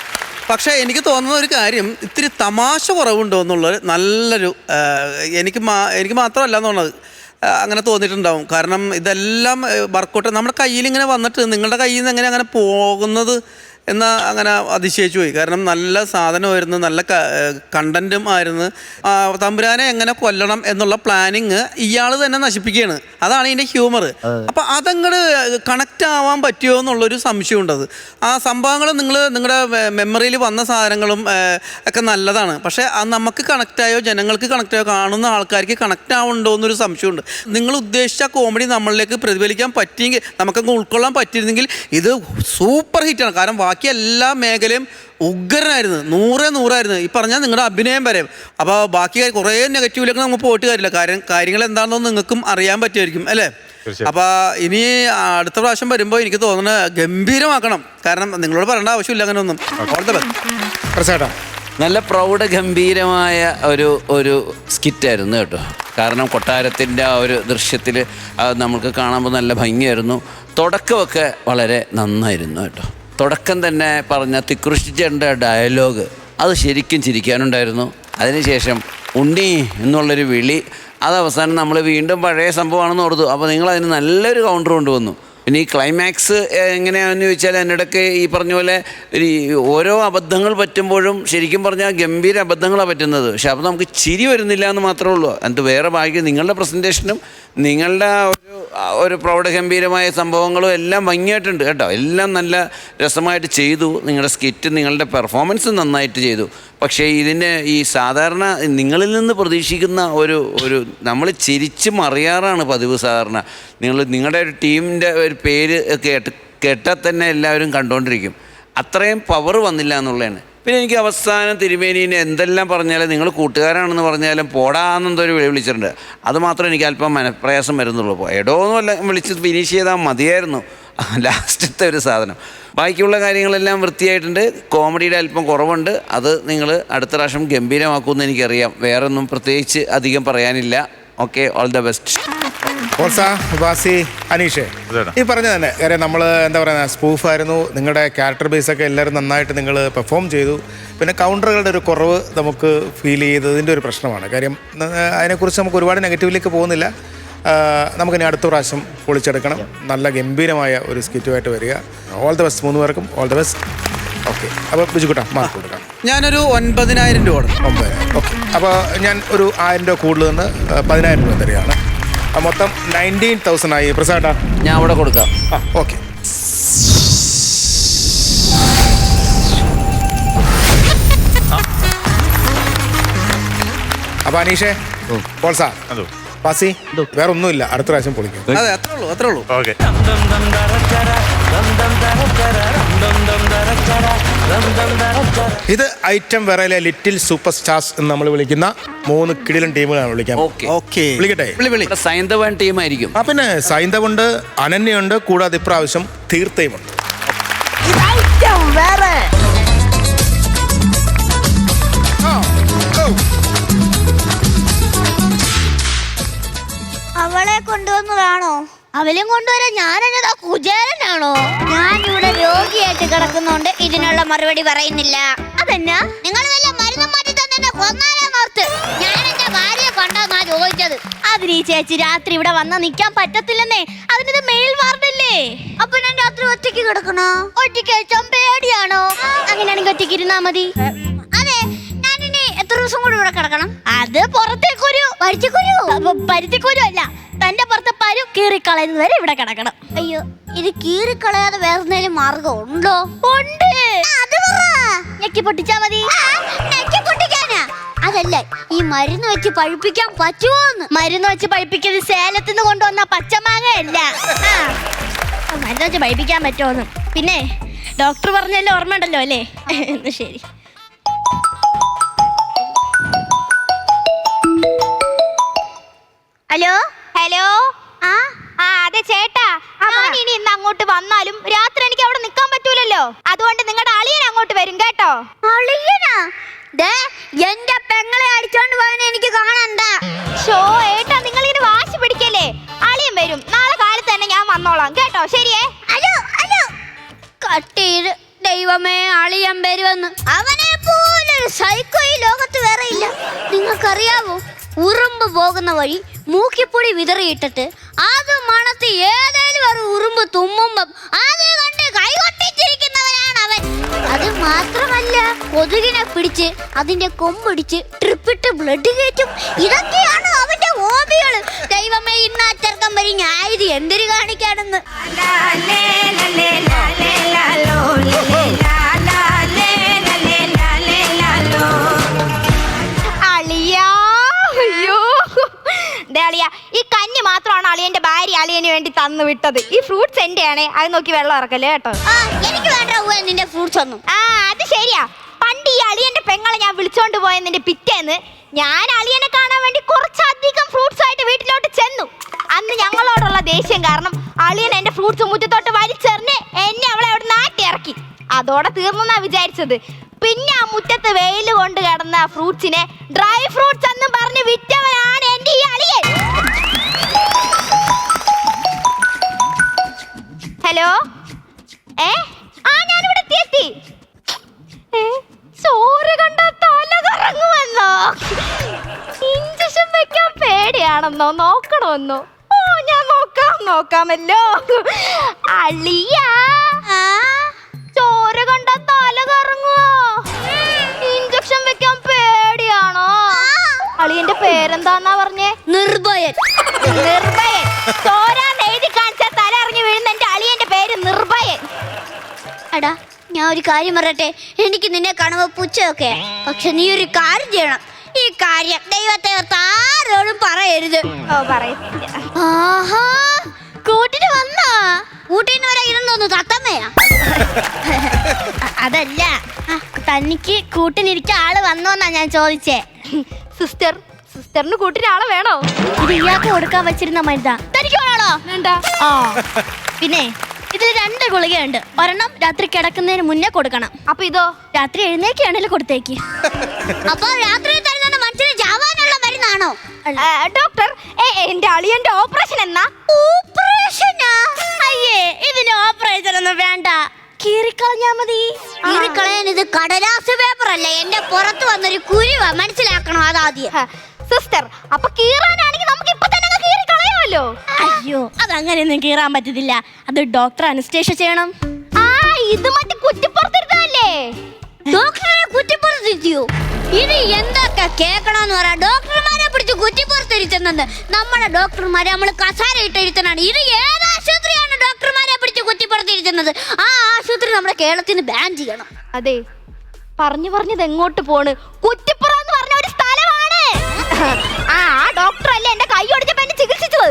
പക്ഷേ എനിക്ക് തോന്നുന്ന ഒരു കാര്യം, ഇത്തിരി തമാശ കുറവുണ്ടോ എന്നുള്ളത് നല്ലൊരു എനിക്ക് മാത്രമല്ല എന്നുള്ളത് അങ്ങനെ തോന്നിയിട്ടുണ്ടാവും. കാരണം ഇതെല്ലാം വർക്കൗട്ട് നമ്മുടെ കയ്യിൽ ഇങ്ങനെ വന്നിട്ട് നിങ്ങളുടെ കയ്യിൽ നിന്ന് എങ്ങനെ അങ്ങനെ പോകുന്നത് എന്നാൽ അങ്ങനെ അതിശയിച്ചു പോയി. കാരണം നല്ല സാധനമായിരുന്നു, നല്ല കണ്ടൻറ്റും ആയിരുന്നു. തമ്പുരാനെ എങ്ങനെ കൊല്ലണം എന്നുള്ള പ്ലാനിങ് ഇയാൾ തന്നെ നശിപ്പിക്കുകയാണ്. അതാണ് ഇതിൻ്റെ ഹ്യൂമർ. അപ്പം അതങ്ങോട്ട് കണക്റ്റ് ആവാൻ പറ്റുമോ എന്നുള്ളൊരു സംശയമുണ്ടത്. ആ സംഭവങ്ങൾ നിങ്ങളുടെ മെമ്മറിയിൽ വന്ന സാധനങ്ങളും ഒക്കെ നല്ലതാണ്. പക്ഷേ അത് നമുക്ക് കണക്റ്റായോ ജനങ്ങൾക്ക് കണക്റ്റായോ കാണുന്ന ആൾക്കാർക്ക് കണക്റ്റ് ആവുന്നുണ്ടോ എന്നൊരു സംശയമുണ്ട്. നിങ്ങൾ ഉദ്ദേശിച്ച കോമഡി നമ്മളിലേക്ക് പ്രതിഫലിക്കാൻ പറ്റിയെങ്കിൽ, നമുക്കങ്ങ് ഉൾക്കൊള്ളാൻ പറ്റിയിരുന്നെങ്കിൽ ഇത് സൂപ്പർ ഹിറ്റാണ്. കാരണം ബാക്കി എല്ലാ മേഖലയും ഉഗ്രനായിരുന്നു, 100% ഈ പറഞ്ഞാൽ നിങ്ങളുടെ അഭിനയം വരെ. അപ്പോൾ ബാക്കി കുറേ നെഗറ്റീവിലേക്ക് നമുക്ക് പോയിട്ട് കാര്യമില്ല. കാര്യങ്ങൾ എന്താണെന്ന് നിങ്ങൾക്കും അറിയാൻ പറ്റുമായിരിക്കും അല്ലേ? അപ്പോൾ ഇനി അടുത്ത പ്രാവശ്യം വരുമ്പോൾ എനിക്ക് തോന്നുന്നത് ഗംഭീരമാക്കണം. കാരണം നിങ്ങളോട് പറയേണ്ട ആവശ്യമില്ല അങ്ങനെ ഒന്നും. നല്ല പ്രൗഢഗംഭീരമായ ഒരു സ്കിറ്റായിരുന്നു കേട്ടോ. കാരണം കൊട്ടാരത്തിൻ്റെ ആ ഒരു ദൃശ്യത്തിൽ നമുക്ക് കാണുമ്പോൾ നല്ല ഭംഗിയായിരുന്നു. തുടക്കമൊക്കെ വളരെ നന്നായിരുന്നു കേട്ടോ. തുടക്കം തന്നെ പറഞ്ഞ തിക്കുറിശ്ശിച്ചേണ്ട ഡയലോഗ് അത് ശരിക്കും ചിരിക്കാനുണ്ടായിരുന്നു. അതിനുശേഷം ഉണ്ണി എന്നുള്ളൊരു വിളി, അത് അവസാനം നമ്മൾ വീണ്ടും പഴയ സംഭവമാണെന്ന് ഓർത്തു. അപ്പോൾ നിങ്ങളതിന് നല്ലൊരു കൗണ്ടർ കൊണ്ടുവന്നു. പിന്നെ ഈ ക്ലൈമാക്സ് എങ്ങനെയാണെന്ന് ചോദിച്ചാൽ എന്നിടയ്ക്ക് ഈ പറഞ്ഞ പോലെ ഓരോ അബദ്ധങ്ങൾ പറ്റുമ്പോഴും ശരിക്കും പറഞ്ഞാൽ ഗംഭീര അബദ്ധങ്ങളാണ് പറ്റുന്നത്. പക്ഷെ അപ്പോൾ നമുക്ക് ചിരി വരുന്നില്ല എന്ന് മാത്രമേ ഉള്ളൂ. എന്നിട്ട് വേറെ ഭാഗ്യം നിങ്ങളുടെ പ്രസൻറ്റേഷനും നിങ്ങളുടെ ഒരു പ്രൗഢഗംഭീരമായ സംഭവങ്ങളും എല്ലാം ഭംഗിയായിട്ടുണ്ട് കേട്ടോ. എല്ലാം നല്ല രസമായിട്ട് ചെയ്തു. നിങ്ങളുടെ സ്കിറ്റ്, നിങ്ങളുടെ പെർഫോമൻസ് നന്നായിട്ട് ചെയ്തു. പക്ഷേ ഇതിന് ഈ സാധാരണ നിങ്ങളിൽ നിന്ന് പ്രതീക്ഷിക്കുന്ന ഒരു നമ്മൾ ചിരിച്ച് മറിയാറാണ് പതിവ്. സാധാരണ നിങ്ങളുടെ ഒരു ടീമിൻ്റെ ഒരു പേര് കേട്ടാൽ തന്നെ എല്ലാവരും കണ്ടുകൊണ്ടിരിക്കും. അത്രയും പവർ വന്നില്ല എന്നുള്ളതാണ്. പിന്നെ എനിക്ക് അവസാനം തിരുമേനീനെ എന്തെല്ലാം പറഞ്ഞാലും നിങ്ങൾ കൂട്ടുകാരാണെന്ന് പറഞ്ഞാലും പോടാന്നെന്തൊരു വിളിച്ചിട്ടുണ്ട്. അത് മാത്രമേ എനിക്ക് അല്പം മനപ്രയാസം വരുന്നുള്ളൂ. എടോന്നും അല്ല വിളിച്ച് ഫിനിഷ് ചെയ്താൽ മതിയായിരുന്നു ലാസ്റ്റത്തെ ഒരു സാധനം. ബാക്കിയുള്ള കാര്യങ്ങളെല്ലാം വൃത്തിയായിട്ടുണ്ട്. കോമഡിയുടെ അല്പം കുറവുണ്ട്. അത് നിങ്ങൾ അടുത്ത പ്രാവശ്യം ഗംഭീരമാക്കുമെന്ന് എനിക്കറിയാം. വേറൊന്നും പ്രത്യേകിച്ച് അധികം പറയാനില്ല. Okay, all the best. ബാസി, അനീഷേ, ഈ പറഞ്ഞ തന്നെ കാര്യം നമ്മൾ എന്താ പറയുക, സ്പൂഫായിരുന്നു. നിങ്ങളുടെ ക്യാരക്ടർ ബേസൊക്കെ എല്ലാവരും നന്നായിട്ട് നിങ്ങൾ പെർഫോം ചെയ്തു. പിന്നെ കൗണ്ടറുകളുടെ ഒരു കുറവ് നമുക്ക് ഫീൽ ചെയ്തതിൻ്റെ ഒരു പ്രശ്നമാണ്. കാര്യം അതിനെക്കുറിച്ച് നമുക്ക് ഒരുപാട് നെഗറ്റീവിലേക്ക് പോകുന്നില്ല. നമുക്കിനി അടുത്ത പ്രാവശ്യം പൊളിച്ചെടുക്കണം. നല്ല ഗംഭീരമായ ഒരു സ്കിറ്റുമായിട്ട് വരിക. ഓൾ ദ ബെസ്റ്റ് 3 പേർക്കും. All the best. ഓക്കെ, അപ്പോൾ ബിജുക്കുട്ടാ മാർക്ക് കൊടുക്കാം. ഞാനൊരു 9,000 രൂപ. 9,000. ഓക്കെ, അപ്പോൾ ഞാൻ ഒരു 1,000 രൂപ കൂടുതൽ നിന്ന് 10,000 രൂപ തരികയാണ്. മൊത്തം 19,000 ആയി. പ്രസാദാ, ഞാൻ അവിടെ കൊടുക്കാം. ഓക്കെ. അപ്പൊ അനീഷേ, പോൾസാ, പാസി, വേറെ ഒന്നുമില്ല. അടുത്ത പ്രാവശ്യം പൊളിക്കും. അതെ, അത്രേ ഉള്ളൂ. ഓക്കെ. ഇത് ഐറ്റം വേറെ ലിറ്റിൽ സൂപ്പർ സ്റ്റാർസ് എന്ന് നമ്മൾ വിളിക്കുന്ന 3 കിടിലൻ ടീമുകളാണ് വിളിക്കാൻ. ഓക്കെ, വിളിക്കട്ടെ? സൈന്ധവൻ ടീമായിരിക്കും. പിന്നെ സൈന്ധവുണ്ട്, അനന്യയുണ്ട്, കൂടാതെ ഇപ്രാവശ്യം തീർത്ഥയുമുണ്ട്. അവളെ കൊണ്ടുവന്നതാണോ? അവലും കൊണ്ടുവരാൻ ഞാനെന്നതാ കുചേരനാണോ? ഞാൻ ഇവിടെ രോഗിയായിട്ട് കിടക്കുന്നോണ്ട് ഇതിനുള്ള മറുപടി പറയുന്നില്ല. അതെന്നാ നിങ്ങൾ വല്ല മരുന്നും മാറ്റി തന്നെ കൊന്നാലോർത്ത് ഞാൻ എന്റെ ഭാര്യയെ കണ്ടെന്നാ ചോദിച്ചത്. അതിന് ഈ ചേച്ചി രാത്രി ഇവിടെ വന്നാ നിക്കാൻ പറ്റത്തില്ലെന്നേ. അതിനത് മെയിൽ വാർഡല്ലേ. അപ്പൊ ഞാൻ രാത്രി ഒറ്റയ്ക്ക് കിടക്കണോ? ഒറ്റയ്ക്ക് കഴിച്ചാൻ പേടിയാണോ? അങ്ങനെയാണെങ്കിൽ ഒറ്റയ്ക്ക് ഇരുന്നാ മതി. അതെ, ഞാനിനി എത്ര ദിവസം കൂടി ഇവിടെ കിടക്കണം? അത് പുറത്തേക്കൊരു പരുത്തിക്കുരു അല്ല, തന്റെ പുറത്തെ പരു കീറിക്കളയുന്നത് വരെ ഇവിടെ കിടക്കണം. അയ്യോ, ഇത് കീറിക്കളയാതെ വേറെ എന്തെങ്കിലും മാർഗം ഉണ്ടോ? ഉണ്ട്. അത് ഞെക്കി പൊട്ടിച്ചാ മതി. ഞെക്കി പൊട്ടിക്കാനാ? അതല്ല, ഈ മരുന്ന് വെച്ച് പഴുപ്പിക്കാൻ പറ്റുമോന്ന്. മരുന്ന് വെച്ച് പഴുപ്പിക്കുന്നത് സേലത്ത് നിന്ന് കൊണ്ടുവന്ന പച്ചമാങ്ങയല്ല. മരുന്ന് വെച്ച് പഴുപ്പിക്കാൻ പറ്റുമോന്ന് പിന്നെ ഡോക്ടർ പറഞ്ഞല്ലോ, ഓർമ്മയുണ്ടല്ലോ അല്ലേ? ശരി. ഹലോ. അതെ ചേട്ടാ, ഞാൻ ഇനി ഇന്ന് അങ്ങോട്ട് വന്നാലും രാത്രി എനിക്ക് അവിടെ നിൽക്കാൻ പറ്റൂലല്ലോ. അതുകൊണ്ട് നിങ്ങളുടെ അളിയൻ അങ്ങോട്ട് വരും കേട്ടോ. അളിയനാ? എന്റെ പെങ്ങളെ അടിച്ചോണ്ട് പോകാൻ എനിക്ക് കാണണ്ട. ഏട്ടാ, നിങ്ങൾ ഇങ്ങനെ വാശി ശരിയേ. ഹലോ ഹലോ കട്ട് ചെയ്ത്. ദൈവമേ, അളിയൻ വരുമെന്ന്. അവനെ പോലെ സൈക്കോ ഈ ലോകത്ത് വേറെ ഇല്ല. നിങ്ങൾക്കറിയാവോ, ഉറുമ്പ് പോകുന്ന വഴി മൂക്കിപ്പൊടി വിതറിയിട്ടിട്ട് അത് മണത്ത് ഏതേലും ഒരു ഉറുമ്പ് തുമ്മുമ്പം അത് കണ്ട് കൈകൊട്ടിച്ചിരിക്കുന്നവനാണ് അവൻ. അത് മാത്രമല്ല, കൊതുകിനെ പിടിച്ച് അതിന്റെ കൊമ്പിടിച്ച് ട്രിപ്പിട്ട് ബ്ലഡ് കയറ്റും. ഇതൊക്കെയാണ് അവന്റെ ഹോബികള്. ദൈവമേ, ഇന്ന് അച്ചർക്കം വരി ഞാൻ ഇത് എന്തിനു കാണിക്കാണെന്ന്. ഈ കഞ്ഞി മാത്രമാണ് അളിയന്റെ ഭാര്യ അളിയന് വേണ്ടി തന്നു വിട്ടത്. ഈ ഫ്രൂട്ട്സ് എന്റെ ആണേ, അത് നോക്കി വെള്ളം ഇറക്കല്ലേ കേട്ടോ. എനിക്ക് വേണ്ട നിന്റെ ഫ്രൂട്ട്സ് ഒന്നും. അത് ശരിയാ. പണ്ട് ഈ അളിയന്റെ പെങ്ങളെ ഞാൻ വിളിച്ചോണ്ട് പോയതിന്റെ പിറ്റേന്ന് ഞാൻ അളിയനെ കാണാൻ വേണ്ടി കുറച്ചധികം ഫ്രൂട്ട്സ് ആയിട്ട് വീട്ടിലോട്ട് ചെന്നു. അന്ന് ഞങ്ങളോടുള്ള ദേഷ്യം കാരണം അളിയൻ എന്റെ ഫ്രൂട്ട്സ് മുറ്റത്തോട്ട് വലിച്ചെറിഞ്ഞ് എന്നെ അവളെ അവിടെ നാട്ടി ഇറക്കി. അതോടെ തീർന്നെന്നാ വിചാരിച്ചത്. പിന്നെ ആ മുറ്റത്ത് വെയിൽ കൊണ്ട് കിടന്ന ഫ്രൂട്ട്സിനെ ഡ്രൈ ഫ്രൂട്ട്സ് എന്നും പറഞ്ഞ് വിറ്റവനാണ് എന്റെ ഈ അളിയൻ. ഹലോ, ഞാനിവിടെ എത്തി. ചോര കണ്ട തല കറങ്ങുമെന്നോ, ഇഞ്ചക്ഷൻ വെക്കാൻ പേടിയാണെന്നോ, നോക്കണമെന്നോ? ഞാൻ നോക്കാമല്ലോ. അളിയാ, ചോര കണ്ട തല കറങ്ങുവോ? ഇഞ്ചക്ഷൻ വെക്കാൻ പേടിയാണോ? അളിയന്റെ പേരെന്താന്നാ പറഞ്ഞേ? നിർഭയൻ. നിർഭയൻ. ചോരാൻ എഴുതി കാണിച്ച തല ഇറങ്ങി വീഴുന്ന എന്റെ അളിയന്റെ പേര് നിർഭയൻ. എടാ, ഞാൻ ഒരു കാര്യം പറയട്ടെ. എനിക്ക് നിന്നെ കാണുമ്പോ പുച്ഛമൊക്കെ, പക്ഷെ നീ ഒരു കാര്യം ചെയ്യണം. ഈ കാര്യം ദൈവത്തെ ആരോടും പറയരുത്. പറയത്തില്ല. ആഹാ, കൂട്ടിന് വന്നാ? കൂട്ടിന് വരെ ഇരുന്നൊന്നു തത്തമ്മയാ? അതല്ല, തനിക്ക് കൂട്ടിനിരിക്കാൻ ആള് വന്നോന്നാ ഞാൻ ചോദിച്ചേ. സിസ്റ്ററിന് കൂട്ടിന് ആളെ വേണോ? ഇത് ഇയാൾക്ക് കൊടുക്കാൻ വെച്ചിരുന്ന മരുന്നാ. തനിക്ക് വേണോ? വേണ്ട. പിന്നെ ഇതിൽ 2 ഗുളികയുണ്ട്. ഒരെണ്ണം രാത്രി കിടക്കുന്നതിന് മുന്നേ കൊടുക്കണം. അപ്പൊ ഇതോ? രാത്രി എഴുന്നേക്കാണേലും കൊടുത്തേക്ക്. അപ്പൊ രാത്രി തരുന്ന മനുഷ്യന് ചാവാനുള്ള മരുന്നാണോ? ഡോക്ടർ, എന്റെ അളിയന്റെ ഓപ്പറേഷൻ എന്നാ? ഓപ്പറേഷനാ? അയ്യേ, ഇതിന് ഓപ്പറേഷൻ ഒന്നും വേണ്ട. കീറിക്കളഞ്ഞാ മതി. കീറിക്കളയാൻ ഇത് കടലാസ് പേപ്പർ അല്ല, എന്റെ പുറത്ത് വന്നൊരു കുരുവാ. മനസ്സിലാക്കണം അതാദ്യം. സിസ്റ്റർ, അപ്പൊ കീറാനാണെങ്കിൽ നമുക്ക് ഇപ്പൊ തന്നെ കീറിക്കളയാമല്ലോ. അയ്യോ, അതങ്ങനെയൊന്നും കീറാൻ പറ്റത്തില്ല. അത് ഡോക്ടർ അനസ്തേഷ്യ ചെയ്യണം. ഇത് മറ്റേ കുറ്റിപ്പുറത്തിരുത്തല്ലേ? ഡോക്ടറെ കുറ്റിപ്പുറത്തിരുത്തിയോ? ഇത് എന്തൊക്കെ കേൾക്കണമെന്ന് പറയാം. ഡോക്ടർമാരെ പിടിച്ച് കുറ്റിപ്പുറത്തിരുത്തുന്നത് നമ്മുടെ ഡോക്ടർമാരെ നമ്മൾ കസാര ഇട്ടിരുത്തനാണ്. ഇത് ഏത് ആശുപത്രിയാണ് ഡോക്ടർമാരെ പിടിച്ച് കുറ്റിപ്പുറത്തിരുത്തുന്നത്? ആ ആശുപത്രി നമ്മുടെ കേരളത്തിന് ബാൻ ചെയ്യണം. അതെ, പറഞ്ഞത് എങ്ങോട്ട് പോണ്? കുറ്റിപ്പുറം എന്ന് പറഞ്ഞ ഒരു സ്ഥലമാണ്. ആ ഡോക്ടർ അല്ലേ എന്റെ കൈ ഒടിച്ചപ്പോ എന്നെ ചികിത്സിച്ചത്?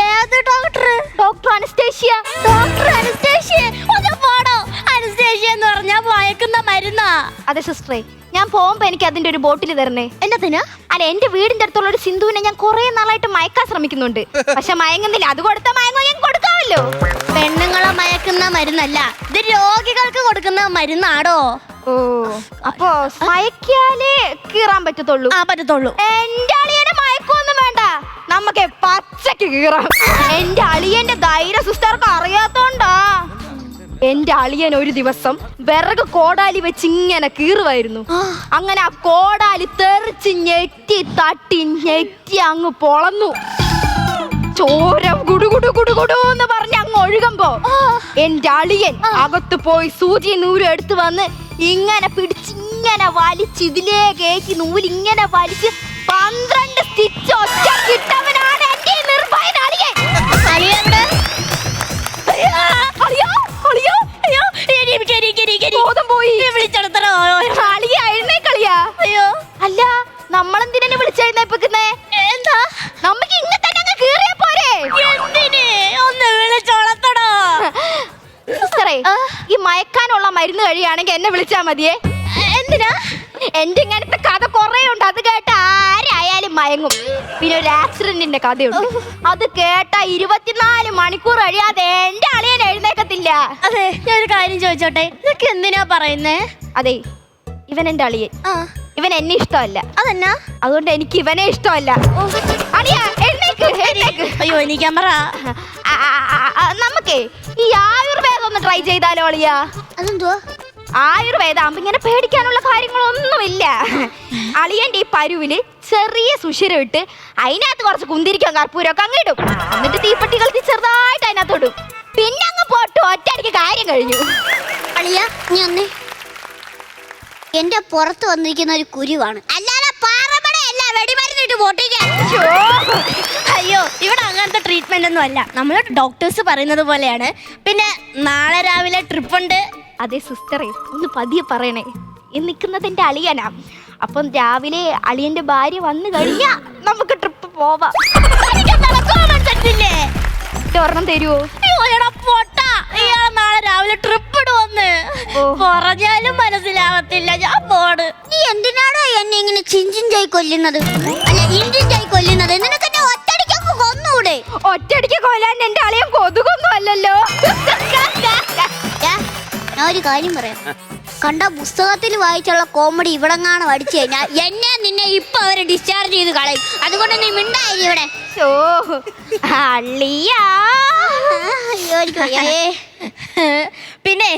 ഏത് doctor? Doctor anaesthesia. Doctor anaesthesia? ഒന്ന് പോടോ. അനസ്തേഷ്യ എന്ന് പറഞ്ഞാ മയക്കുന്ന മരുന്നാ. അതെ സിസ്റ്ററെ, ഞാൻ പോകുമ്പോ എനിക്ക് അതിന്റെ ഒരു ബോട്ടിൽ തരണേ. എന്നതിനാ? അല്ല, എന്റെ വീടിന്റെ അടുത്തുള്ള ഒരു സിന്ധുവിനെ ഞാൻ കുറെ നാളായിട്ട് മയക്കാൻ ശ്രമിക്കുന്നുണ്ട്. പക്ഷെ മയങ്ങുന്നില്ല. അത് കൊടുത്ത മയങ്ങോ ഞാൻ കൊടുക്കാമല്ലോ. പെണ്ണുങ്ങളെ മയക്കുന്ന മരുന്നല്ല, ഇത് രോഗികൾക്ക് കൊടുക്കുന്ന മരുന്നാടോ. അപ്പൊ മയക്കിയാലേ കീറാൻ പറ്റത്തുള്ളൂ? പറ്റത്തുള്ളൂ. എന്റെ അളിയനെ മയക്കൊന്നും വേണ്ട, നമുക്ക് പച്ചക്ക് കീറാം. എന്റെ അളിയന്റെ ധൈര്യ സിസ്റ്റർക്ക് അറിയാത്തോണ്ടാ. എന്റെ അളിയൻ ഒരു ദിവസം വിറക് കോടാലി വെച്ച് ഇങ്ങനെ കീറുവായിരുന്നു. അങ്ങനെ ആ കോടാലി തെറിച്ച് ഞെട്ടി തട്ടി ഞെട്ടി അങ്ങ് പൊളന്നു. ചോര ഗുടുഗുടു ഗുടുഗുടു എന്ന് പറഞ്ഞ് അങ്ങ് ഒഴുകുമ്പോ എന്റെ അളിയൻ അകത്ത് പോയി സൂചി നൂലും എടുത്തു വന്ന് ഇങ്ങനെ പിടിച്ച് ഇങ്ങനെ വലിച്ച് ഇതിലേ കയറ്റി നൂലിങ്ങനെ വലിച്ച് 12 സ്റ്റിച്ച് ഒറ്റ കിട്ടവനാണ് എന്റെ നിർഭയൻ അളിയൻ. അല്ല, നമ്മളെന്തിനെ വിളിച്ചെഴുന്നേപ്പിക്കുന്നേ? എന്താ, നമുക്ക് ഇങ്ങനെ തന്നെ അങ്ങ് കീറിയാ പോരെ? ഒന്ന് വിളിച്ചോളത്തടോ. സിസ്റ്ററെ, ഈ മയക്കാനുള്ള മരുന്ന് കഴിയാണെങ്കിൽ എന്നെ വിളിച്ചാ മതിയേ. എന്തിനാ? എന്റെ ഇങ്ങനത്തെ കഥ കൊറേ ഉണ്ട്. അത് കേട്ട ആരായാലും മയങ്ങും. പിന്നെ ഒരു ആക്സിഡന്റിന്റെ കഥയുണ്ട്. അത് കേട്ട 24 മണിക്കൂർ കഴിയാതെ എന്റെ അളിയൻ എഴുന്നേക്കത്തില്ല. അതെ, ഞാൻ ഒരു കാര്യം ചോദിച്ചോട്ടെ, ഇതൊക്കെ എന്തിനാ പറയുന്നേ? അതെ, ഇവൻ എന്റെ അളിയൻ. ഇവൻ എന്നെ ഇഷ്ടമല്ല. അതെന്നാ? അതുകൊണ്ട് എനിക്ക് ഇവനെ ഇഷ്ടമല്ല. അളിയാ, എഴുന്നേക്ക്. അയ്യോ, എനിക്ക് പറ. നമുക്കേ ഈ ആയുർവേദം ഒന്ന് ട്രൈ ചെയ്താലോ അളിയാ? അതെന്തുവാ? ആയുർവേദം ആകുമ്പോ ഇങ്ങനെ പേടിക്കാനുള്ള കാര്യങ്ങളൊന്നുമില്ല. അളിയന്റെ ഈ പരുവില് ചെറിയ സുഷിരം ഇട്ട് അതിനകത്ത് കുറച്ച് കുന്തിരിക്കാൻ കർപ്പൂരമൊക്കെ അങ്ങ് ഇടും. എന്നിട്ട് തീപ്പെട്ടി കളിച്ച് ചെറുതായിട്ട് അതിനകത്ത് ഇടും. പിന്നെ അങ്ങ് പോട്ടു, ഒറ്റയടിക്ക് കാര്യം കഴിഞ്ഞു. അളിയ നീ ഒന്നേ, എന്റെ പുറത്ത് വന്നിരിക്കുന്ന ഒരു കുരുവാണ്, അല്ലാതെ പാറമടയല്ല വെടിമരുന്നിട്ട് പൊട്ടിക്കാൻ. അയ്യോ, ഇവിടെ അങ്ങനത്തെ ട്രീറ്റ്മെന്റ് ഒന്നും അല്ല. നമ്മൾ ഡോക്ടേഴ്സ് പറയുന്നത് പോലെയാണ്. പിന്നെ നാളെ രാവിലെ ട്രിപ്പ് ഉണ്ട്. അതെ സിസ്റ്ററെ, ഒന്ന് പതിയെ പറയണേ. ഈ നിൽക്കുന്നത് എന്റെ അളിയനാ. അപ്പം രാവിലെ അളിയന്റെ ഭാര്യ വന്നു കഴിഞ്ഞാ നമുക്ക് ട്രിപ്പ് പോവാം. ഒരെണ്ണം തരുവോ? നാളെ രാവിലെ ട്രിപ്പ് ഇടുവന്ന് പറഞ്ഞാലും മനസ്സിലാവത്തില്ല. ഞാൻ പോണ്. നീ എന്തിനാണോ എന്നെ ഇങ്ങനെ ചിഞ്ചിഞ്ചായി കൊല്ലുന്നത്? അല്ല, ഇഞ്ചിഞ്ചായി കൊല്ലുന്നത്? നിനക്ക് എന്നെ ഒറ്റടിക്കൊക്കെ കൊന്നൂടെ? ഒറ്റടിക്ക് കൊല്ലാൻ എന്റെ അളിയൻ കൊതുകൊന്നും അല്ലല്ലോ. ഞാൻ ഒരു കാര്യം പറയാം. കണ്ട പുസ്തകത്തിൽ വായിച്ചുള്ള കോമഡി ഇവിടെങ്ങാണ് പഠിച്ചു കഴിഞ്ഞാൽ എന്നെ നിന്നെ ഇപ്പൊ അവരെ ഡിസ്ചാർജ് ചെയ്ത് കളയും. അതുകൊണ്ട് നീ മിണ്ടായി ഇവിടെ. പിന്നെ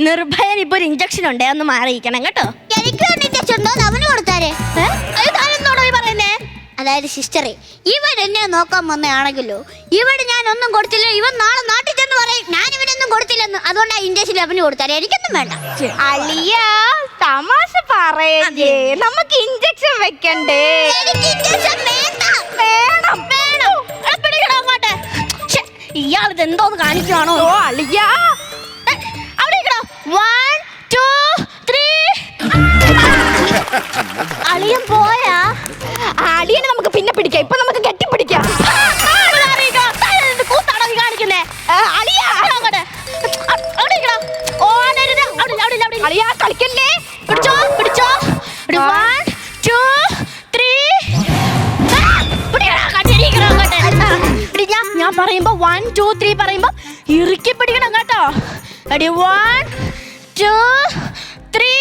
നിർഭയൻ ഇപ്പൊ ഒരു ഇഞ്ചക്ഷൻ ഉണ്ടേ, ഒന്ന് മാറിയിരിക്കണം കേട്ടോ. എനിക്ക് ഇഞ്ചക്ഷൻ ഉണ്ടോ? അവന് കൊടുത്താലേ. പറയുന്നേ അതായത് സിസ്റ്ററെ, ഇവൻ എന്നെ നോക്കാൻ വന്നയാണെങ്കിലോ ഇവിടെ ഞാൻ ഒന്നും കൊടുത്തില്ല. ഇവൻ നാളെ നാട്ടിൽ ചെന്ന് പറയും ഞാൻ ഇവനൊന്നും കൊടുത്തില്ലെന്ന്. അതുകൊണ്ട് ആ ഇഞ്ചക്ഷൻ അവന് കൊടുത്താലേ. എനിക്കൊന്നും വേണ്ട. അളിയ തമാശ പറയേ, നമുക്ക് ഇഞ്ചക്ഷൻ വെക്കണ്ടേ? എനിക്ക് ഇഞ്ചക്ഷൻ വേണ്ട. വേണം വേണം. പിടിക്കണോ അങ്ങോട്ട്? ഇയാളിത് എന്തോന്ന് കാണിക്കുവാണോ? ഓ അളിയ, അവിടെ 1 2 3. അളിയൻ പോയാ? അളിയനെ നമുക്ക് പിന്നെ പിടിക്കാം. ഇപ്പൊ നമുക്ക് കെട്ടിപ്പിടിക്കാം. കൂത്താണോ നീ കാണിക്കുന്നേ? അളിയ കളിക്കല്ലേ. പിടിച്ചോ പിടിച്ചോ. 1 2 3. ഞാൻ പറയുമ്പോ 1 2 3 പറയുമ്പോ ഇറുക്കി പിടിക്കണം കേട്ടോ. 1 2 3.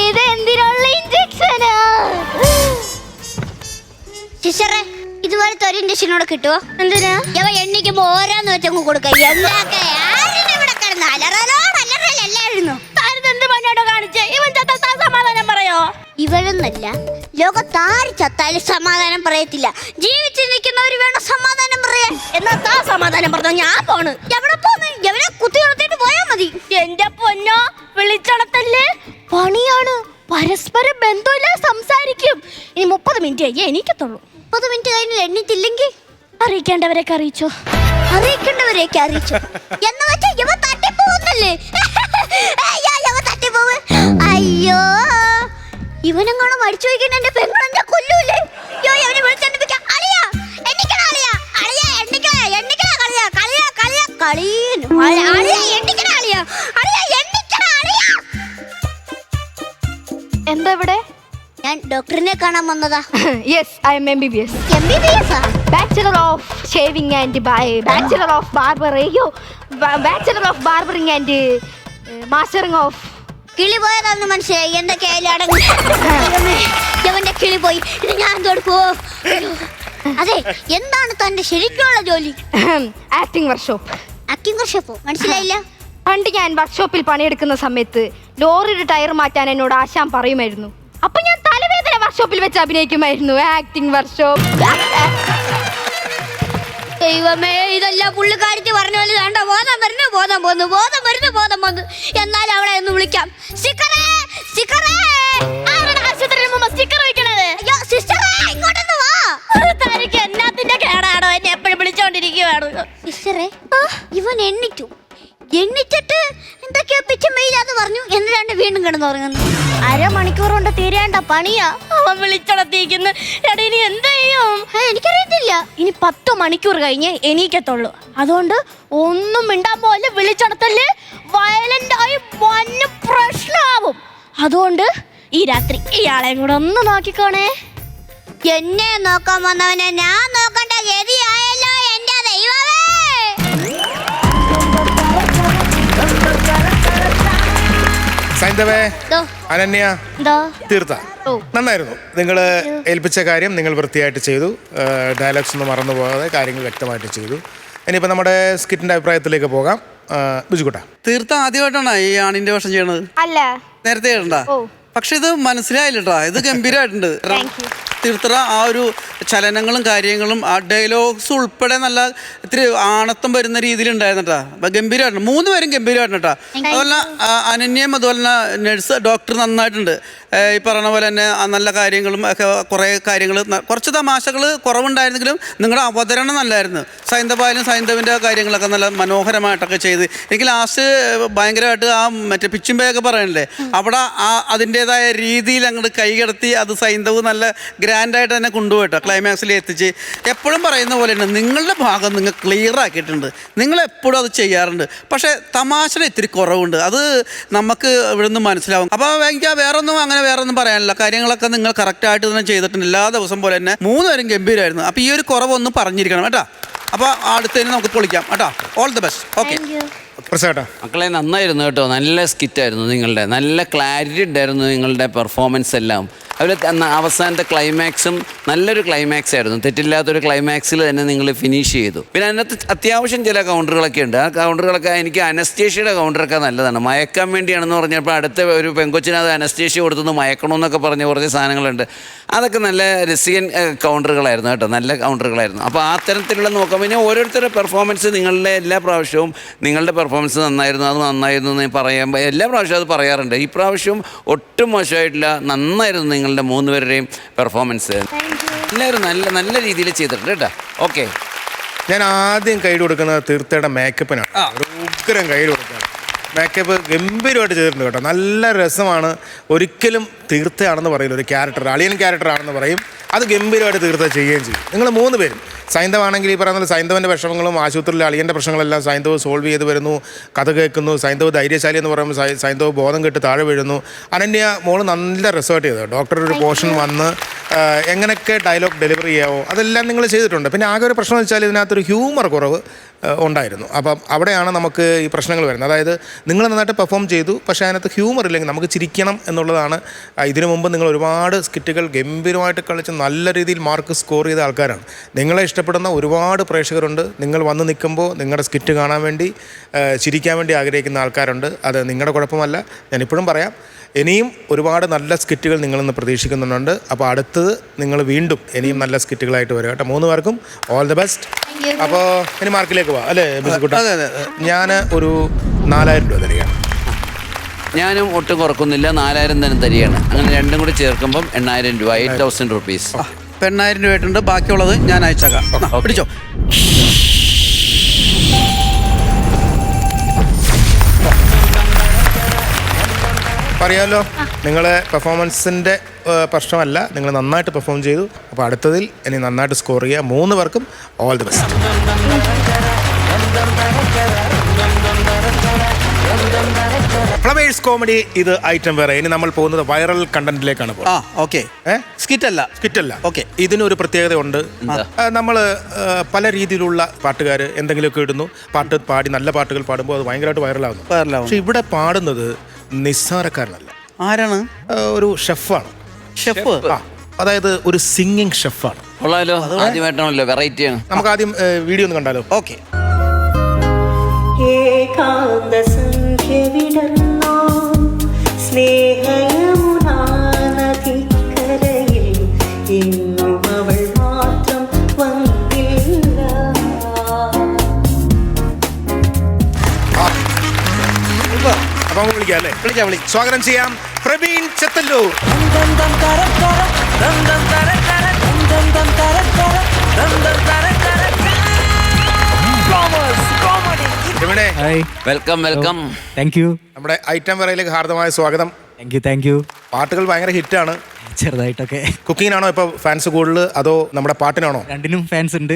ഇത് എന്തിനുള്ള ഇഞ്ചക്ഷനാ? സിസ്റ്ററെ, ഇതുപോലത്തെ ഒരു ഇഞ്ചക്ഷനോടെ കിട്ടുമോ? എന്തിനാ? ഇവ എണ്ണിക്കുമ്പോ ഓരോന്ന് വെച്ചങ്ങ് കൊടുക്കാം. എന്തൊക്കെ ഇവിടെ കിടന്ന് അലറലായിരുന്നു. എന്ത് പണിയോടോ കാണിച്ചേ? ഇവൻ ചത്താ സമാധാനം പറയോ? ഇവഴൊന്നല്ല, ലോകത്താര് ചത്താലും സമാധാനം പറയത്തില്ല. ജീവിച്ചു നിൽക്കുന്നവര് വേണം സമാധാനം പറയാൻ. എന്നാ താ സമാധാനം പറഞ്ഞോ, ഞാൻ പോണ്. എവിടെ പോന്ന്? എവിടെ കുത്തി നടത്തിട്ട് പോയാ മതി. എന്റെ പൊന്നോ, വിളിച്ചണത്തല്ലേ, പണിയാണ്. പരസ്പരം ബന്ധമില്ല, സംസാരിക്കും. ഇനി 30 മിനിറ്റ് കഴിഞ്ഞേ എനിക്കത്തുള്ളൂ. 30 മിനിറ്റ് കഴിഞ്ഞ് എണ്ണിത്തില്ലെങ്കിൽ അറിയിക്കേണ്ടവരൊക്കെ അറിയിച്ചോ? അറിയിക്കേണ്ടവരെയൊക്കെ അറിയിച്ചു എന്ന് വെച്ചാൽ ഇവ തട്ടിപ്പോകുന്നല്ലേ? തട്ടിപ്പോവ്. അയ്യോ, ഇവനെങ്ങാനും മരിച്ചു വയ്ക്കുന്ന എന്റെ പെങ്ങളെന്നെ കൊല്ലൂലേ? അയ്യോ, അവനെ വിളിച്ചെണ്ണിപ്പിക്കാം. അളിയാ എണ്ണിക്കണ, അളിയാ അളിയാ എണ്ണിക്കണ, എണ്ണിക്കണ, കളിയാ കളിയാ കളിയാ കളീൻ അളിയാ എണ്ണിക്കണ, അളിയാ അളിയാ എണ്ണിക്കണ, അളിയാ. എന്താ ഇവിടെ? ഞാൻ ഡോക്ടറിനെ കാണാൻ വന്നതാ. Yes, I am MBBS. MBBS ആ? Bachelor of shaving and bachelor of bachelor of barbering and mastering of. കിളി പോയതാന്ന് മനസ്സിലായി. എന്തൊക്കെയായാലും അടങ്ങി. അവന്റെ കിളി പോയി. ഇത് ഞാൻ കൊടുക്കോ? അതെ, എന്താണ് തന്റെ ശരിക്കുള്ള ജോലി? Acting workshop. ആക്ടിംഗ് വർക്ക്ഷോപ്പോ? മനസ്സിലായില്ല. പണ്ട് ഞാൻ വർക്ക്ഷോപ്പിൽ പണിയെടുക്കുന്ന സമയത്ത് ലോറിയുടെ ടയർ മാറ്റാൻ എന്നോട് ആശാൻ പറയുമായിരുന്നു. അപ്പൊ ഞാൻ തലവേദന വർക്ക്ഷോപ്പിൽ വെച്ച് അഭിനയിക്കുമായിരുന്നു. Acting workshop. ദൈവമേ, ഇതെല്ലാം പുള്ളിക്കാരിച്ച് പറഞ്ഞ പോലെ വേണ്ട. ബോധം വരുന്നു, ബോധം പോന്നു, ബോധം വരുന്നു, ബോധം പോന്നു. എന്നാലും അവളെ ഒന്ന് വിളിക്കാം. സ്റ്റിക്കറേ, സ്റ്റിക്കറേ. ആശുപത്രിയിൽ സ്റ്റിക്കർ വെക്കണത്? അയ്യോ സിസ്റ്ററേ, ഇങ്ങോട്ടൊന്ന് വാ. തനിക്ക് എന്നാത്തിന്റെ കേടാണോ എന്നെ എപ്പോഴും വിളിച്ചോണ്ടിരിക്കുവാണ്? സിസ്റ്ററേ, ഇവൻ എണ്ണിച്ചിട്ട് എന്തൊക്കെയോ പിച്ചമ്മയില്ലാന്ന് പറഞ്ഞു. എന്നിട്ടാണ് വീണ്ടും കിടന്നുറങ്ങുന്നു. അരമണിക്കൂർ കൊണ്ട് തീരേണ്ട പണിയാ അവൻ വിളിച്ചടത്തിയിരിക്കുന്നു. ഇനി എന്ത് ചെയ്യും? എനിക്കറിയത്തില്ല. ഇനി 10 മണിക്കൂർ കഴിഞ്ഞ് എണീക്കത്തുള്ളൂ. അതുകൊണ്ട് ഒന്നും മിണ്ടാൻ പോലെ വിളിച്ചടത്തല് വയലന്റ് ആയി വন্য പ്രശ്നമാവും. അതുകൊണ്ട് ഈ രാത്രി ഇയാളെയും കൂടെ ഒന്ന് നോക്കിക്കോണേ. എന്നെ നോക്കാൻ വന്നവനെ ഞാൻ നോക്കണ്ട ഗതിയായല്ലോ എന്റെ ദൈവമേ. സൈന്ധവേ, ദോ, അനന്യ, ദോ. തീർത്ത ഓ. നന്നായിരുന്നു. നിങ്ങൾ ഏൽപ്പിച്ച കാര്യം നിങ്ങൾ വൃത്തിയായിട്ട് ചെയ്തു. ഡയലോഗ്സ് ഒന്നും മറന്നു പോകാതെ കാര്യങ്ങൾ വ്യക്തമായിട്ട് ചെയ്തു. ഇനിയിപ്പോൾ നമ്മുടെ സ്കിറ്റിൻ്റെ അഭിപ്രായത്തിലേക്ക് പോകാം. ബിജുക്കുട്ട, തീർത്ത ആദ്യമായിട്ടാണ് ഈ ആണിന്റെ വേഷം ചെയ്യണത്? അല്ല. നേരത്തെ ചെയ്യണ്ട. പക്ഷെ ഇത് മനസ്സിലായില്ലട്ടാ, ഇത് ഗംഭീരമായിട്ടുണ്ട്. തീർത്തറ ആ ഒരു ചലനങ്ങളും കാര്യങ്ങളും ആ ഡയലോഗ്സ് ഉൾപ്പെടെ നല്ല ഇത്തിരി ആണത്തം വരുന്ന രീതിയിൽ ഉണ്ടായിരുന്നട്ടാ. ഗംഭീരമായിട്ടുണ്ട്, 3 പേരും ഗംഭീരമായിട്ടാ. അതുപോലെ അനന്യയും അതുപോലെ തന്നെ നഴ്സ് ഡോക്ടർ നന്നായിട്ടുണ്ട്. ഈ പറയുന്ന പോലെ തന്നെ നല്ല കാര്യങ്ങളും ഒക്കെ കുറേ കാര്യങ്ങൾ, കുറച്ച് തമാശകൾ കുറവുണ്ടായിരുന്നെങ്കിലും നിങ്ങളുടെ അവതരണം നല്ലായിരുന്നു. സൈന്ധവായാലും സൈന്ധവിൻ്റെ കാര്യങ്ങളൊക്കെ നല്ല മനോഹരമായിട്ടൊക്കെ ചെയ്ത് എനിക്ക് ലാസ്റ്റ് ഭയങ്കരമായിട്ട് ആ മറ്റേ പിച്ചുമ്പയൊക്കെ പറയണില്ലേ, അവിടെ ആ അതിൻ്റെതായ രീതിയിൽ അങ്ങോട്ട് കൈകടത്തി അത് സൈന്ധവ് നല്ല ഗ്രാൻഡായിട്ട് തന്നെ കൊണ്ടുപോയിട്ടോ ക്ലൈമാക്സിൽ എത്തിച്ച്. എപ്പോഴും പറയുന്ന പോലെ തന്നെ നിങ്ങളുടെ ഭാഗം നിങ്ങൾ ക്ലിയർ ആക്കിയിട്ടുണ്ട്, നിങ്ങൾ എപ്പോഴും അത് ചെയ്യാറുണ്ട്. പക്ഷേ തമാശയുടെ ഇത്തിരി കുറവുണ്ട്, അത് നമുക്ക് ഇവിടെ നിന്ന് മനസ്സിലാവും. അപ്പോൾ എനിക്ക് വേറെ ഒന്നും പറയാനില്ല. കാര്യങ്ങളൊക്കെ നിങ്ങൾ കറക്റ്റായിട്ട് തന്നെ ചെയ്തിട്ടുണ്ട്, എല്ലാ ദിവസം പോലെ തന്നെ. 3 പേരും ഗംഭീരമായിരുന്നു. അപ്പോൾ ഈ ഒരു കുറവൊന്നും പറഞ്ഞിരിക്കണം കേട്ടോ. അപ്പോൾ അടുത്തതിന് നമുക്ക് പൊളിക്കാം കേട്ടോ. All the best. ഓക്കെ മക്കളെ, നന്നായിരുന്നു കേട്ടോ. നല്ല സ്കിറ്റായിരുന്നു നിങ്ങളുടെ, നല്ല ക്ലാരിറ്റി ഉണ്ടായിരുന്നു നിങ്ങളുടെ പെർഫോമൻസ് എല്ലാം. അതുപോലെ അവസാനത്തെ ക്ലൈമാക്സും നല്ലൊരു ക്ലൈമാക്സ് ആയിരുന്നു, തെറ്റില്ലാത്തൊരു ക്ലൈമാക്സിൽ തന്നെ നിങ്ങൾ ഫിനിഷ് ചെയ്തു. പിന്നെ അതിനകത്ത് അത്യാവശ്യം ചില കൗണ്ടറുകളൊക്കെ ഉണ്ട്. ആ കൗണ്ടറുകളൊക്കെ എനിക്ക് അനസ്തേഷ്യയുടെ കൗണ്ടറൊക്കെ നല്ലതാണ്. മയക്കാൻ വേണ്ടിയാണെന്ന് പറഞ്ഞപ്പോൾ അടുത്ത ഒരു പെങ്കൊച്ചിന് അത് അനസ്തേഷ്യ കൊടുത്തു മയക്കണമെന്നൊക്കെ പറഞ്ഞ കുറച്ച് സാധനങ്ങളുണ്ട്. അതൊക്കെ നല്ല രസികൻ കൗണ്ടറുകളായിരുന്നു കേട്ടോ, നല്ല കൗണ്ടറുകളായിരുന്നു. അപ്പോൾ ആ തരത്തിലുള്ള നോക്കാം. പിന്നെ ഓരോരുത്തരുടെ പെർഫോമൻസ് നിങ്ങളുടെ എല്ലാ പ്രാവശ്യവും നിങ്ങളുടെ പെർഫോമൻസ് നന്നായിരുന്നു, അത് നന്നായിരുന്നു എന്ന് പറയുമ്പോൾ എല്ലാ പ്രാവശ്യവും അത് പറയാറുണ്ട്. ഈ പ്രാവശ്യവും ഒട്ടും മോശമായിട്ടില്ല, നന്നായിരുന്നു നിങ്ങളുടെ 3 പേരുടെയും പെർഫോമൻസ്. എല്ലാവരും നല്ല നല്ല രീതിയിൽ ചെയ്തിട്ടുണ്ട് കേട്ടോ. ഓക്കെ, ഞാൻ ആദ്യം കൈ കൊടുക്കുന്നത് തീർത്ഥയുടെ മേക്കപ്പിനാണ്. ഒരു ഉഗ്രം കൈ കൊടുക്കുകയാണ്. മേക്കപ്പ് ഗംഭീരമായിട്ട് ചെയ്തിട്ടുണ്ട് കേട്ടോ, നല്ല രസമാണ്. ഒരിക്കലും തീർത്ഥയാണെന്ന് പറയില്ല, ഒരു ക്യാരക്ടർ, അളിയൻ ക്യാരക്ടറാണെന്ന് പറയും. അത് ഗംഭീരമായിട്ട് തീർത്ത ചെയ്യുകയും ചെയ്യും. നിങ്ങൾ 3 പേരും, സൈന്ധവാണെങ്കിൽ ഈ പറയുന്നത് സൈന്ധവൻ്റെ വിഷമങ്ങളും ആശുപത്രിയിലെ അളിയൻ്റെ പ്രശ്നങ്ങളെല്ലാം സൈന്ധവ് സോൾവ് ചെയ്ത് വരുന്നു, കഥ കേൾക്കുന്നു. സൈന്ധവ് ധൈര്യശാലി എന്ന് പറയുമ്പോൾ സൈന്ധവ് ബോധം കെട്ട് താഴെ വീഴുന്നു. അനന്യ മോള് നല്ല റിസർട്ട് ചെയ്തത്, ഡോക്ടറുടെ ഒരു പോർഷൻ വന്ന് എങ്ങനെയൊക്കെ ഡയലോഗ് ഡെലിവറി ചെയ്യാവോ അതെല്ലാം നിങ്ങൾ ചെയ്തിട്ടുണ്ട്. പിന്നെ ആകെ ഒരു പ്രശ്നം വെച്ചാൽ ഇതിനകത്തൊരു ഹ്യൂമർ കുറവ് ഉണ്ടായിരുന്നു. അപ്പം അവിടെയാണ് നമുക്ക് ഈ പ്രശ്നങ്ങൾ വരുന്നത്. അതായത് നിങ്ങൾ നന്നായിട്ട് പെർഫോം ചെയ്തു, പക്ഷേ അതിനകത്ത് ഹ്യൂമർ ഇല്ലെങ്കിൽ നമുക്ക് ചിരിക്കണം എന്നുള്ളതാണ്. ഇതിനു മുമ്പ് നിങ്ങൾ ഒരുപാട് സ്കിറ്റുകൾ ഗംഭീരമായിട്ട് കളിച്ച് നല്ല രീതിയിൽ മാർക്ക് സ്കോർ ചെയ്ത ആൾക്കാരാണ്. നിങ്ങളെ ഇഷ്ടപ്പെടുന്ന ഒരുപാട് പ്രേക്ഷകരുണ്ട്. നിങ്ങൾ വന്ന് നിൽക്കുമ്പോൾ നിങ്ങളുടെ സ്കിറ്റ് കാണാൻ വേണ്ടി ചിരിക്കാൻ വേണ്ടി ആഗ്രഹിക്കുന്ന ആൾക്കാരുണ്ട്. അത് നിങ്ങളുടെ കുഴപ്പമല്ല. ഞാനിപ്പോഴും പറയാം, ഇനിയും ഒരുപാട് നല്ല സ്കിറ്റുകൾ നിങ്ങളിന്ന് പ്രതീക്ഷിക്കുന്നുണ്ട്. അപ്പോൾ അടുത്തത് നിങ്ങൾ വീണ്ടും ഇനിയും നല്ല സ്കിറ്റുകളായിട്ട് വരിക കേട്ടോ. 3 പേർക്കും ഓൾ ദി ബെസ്റ്റ്. അപ്പോൾ ഇനി മാർക്കിലേക്ക് പോവാം അല്ലേ ബിജുക്കുട്ട? ഞാൻ ഒരു 4000 രൂപ തരികയാണ്. ഞാനും ഒട്ടും കുറക്കുന്നില്ല, 4000 തന്നെ തരികയാണ്. അങ്ങനെ രണ്ടും കൂടി ചേർക്കുമ്പം 8000 രൂപ, 8000 റുപ്പീസ്. 8000 രൂപ ആയിട്ടുണ്ട്. ബാക്കിയുള്ളത് ഞാൻ അയച്ചേക്കാം. പിടിച്ചോ. പറയാമല്ലോ, നിങ്ങളെ പെർഫോമൻസിൻ്റെ പ്രശ്നമല്ല, നിങ്ങൾ നന്നായിട്ട് പെർഫോം ചെയ്തു. അപ്പോൾ അടുത്തതിൽ ഇനി നന്നായിട്ട് സ്കോർ ചെയ്യുക. 3 പേർക്കും all the best. Flowers comedy, ഇത് ഐറ്റം വേറെ. ഇനി നമ്മൾ പോകുന്നത് വൈറൽ കണ്ടന്റിലേക്കാണ് ഓക്കെ. സ്കിറ്റല്ല. ഓക്കെ, ഇതിനൊരു പ്രത്യേകതയുണ്ട്. നമ്മൾ പല രീതിയിലുള്ള പാട്ടുകാർ എന്തെങ്കിലുമൊക്കെ ഇടുന്നു, പാട്ട് പാടി നല്ല പാട്ടുകൾ പാടുമ്പോൾ അത് ഭയങ്കരമായിട്ട് വൈറലാകുന്നു. പക്ഷെ ഇവിടെ പാടുന്നത് നിസ്സാരക്കാരനല്ല. ആരാണ്? ഒരു ഷെഫാണ്. ഷെഫ്? അതായത് ഒരു സിംഗിങ് ഷെഫാണ്. ആദ്യമായിട്ടാണല്ലോ, വെറൈറ്റിയാണ്. നമുക്ക് ആദ്യം വീഡിയോ ഒന്ന് കണ്ടാലോ? ഓക്കെ. അപ്പം വിളിക്കാം അല്ലേ? വിളിക്കാം. സ്വാഗതം ചെയ്യാം Praveen Chethallur. Welcome welcome. Thank you. നമ്മുടെ ഐറ്റം വെറയിലേക്ക് ഹാർദമായ സ്വാഗതം. Thank you. പാട്ടുകൾ ഭയങ്കര ഹിറ്റാണ്. ചെറുതായിട്ടൊക്കെ. കുക്കിങ്ങിനാണോ ഇപ്പൊ ഫാൻസ് കൂടുതൽ, അതോ നമ്മുടെ പാട്ടിനാണോ? രണ്ടിനും ഫാൻസ് ഉണ്ട്.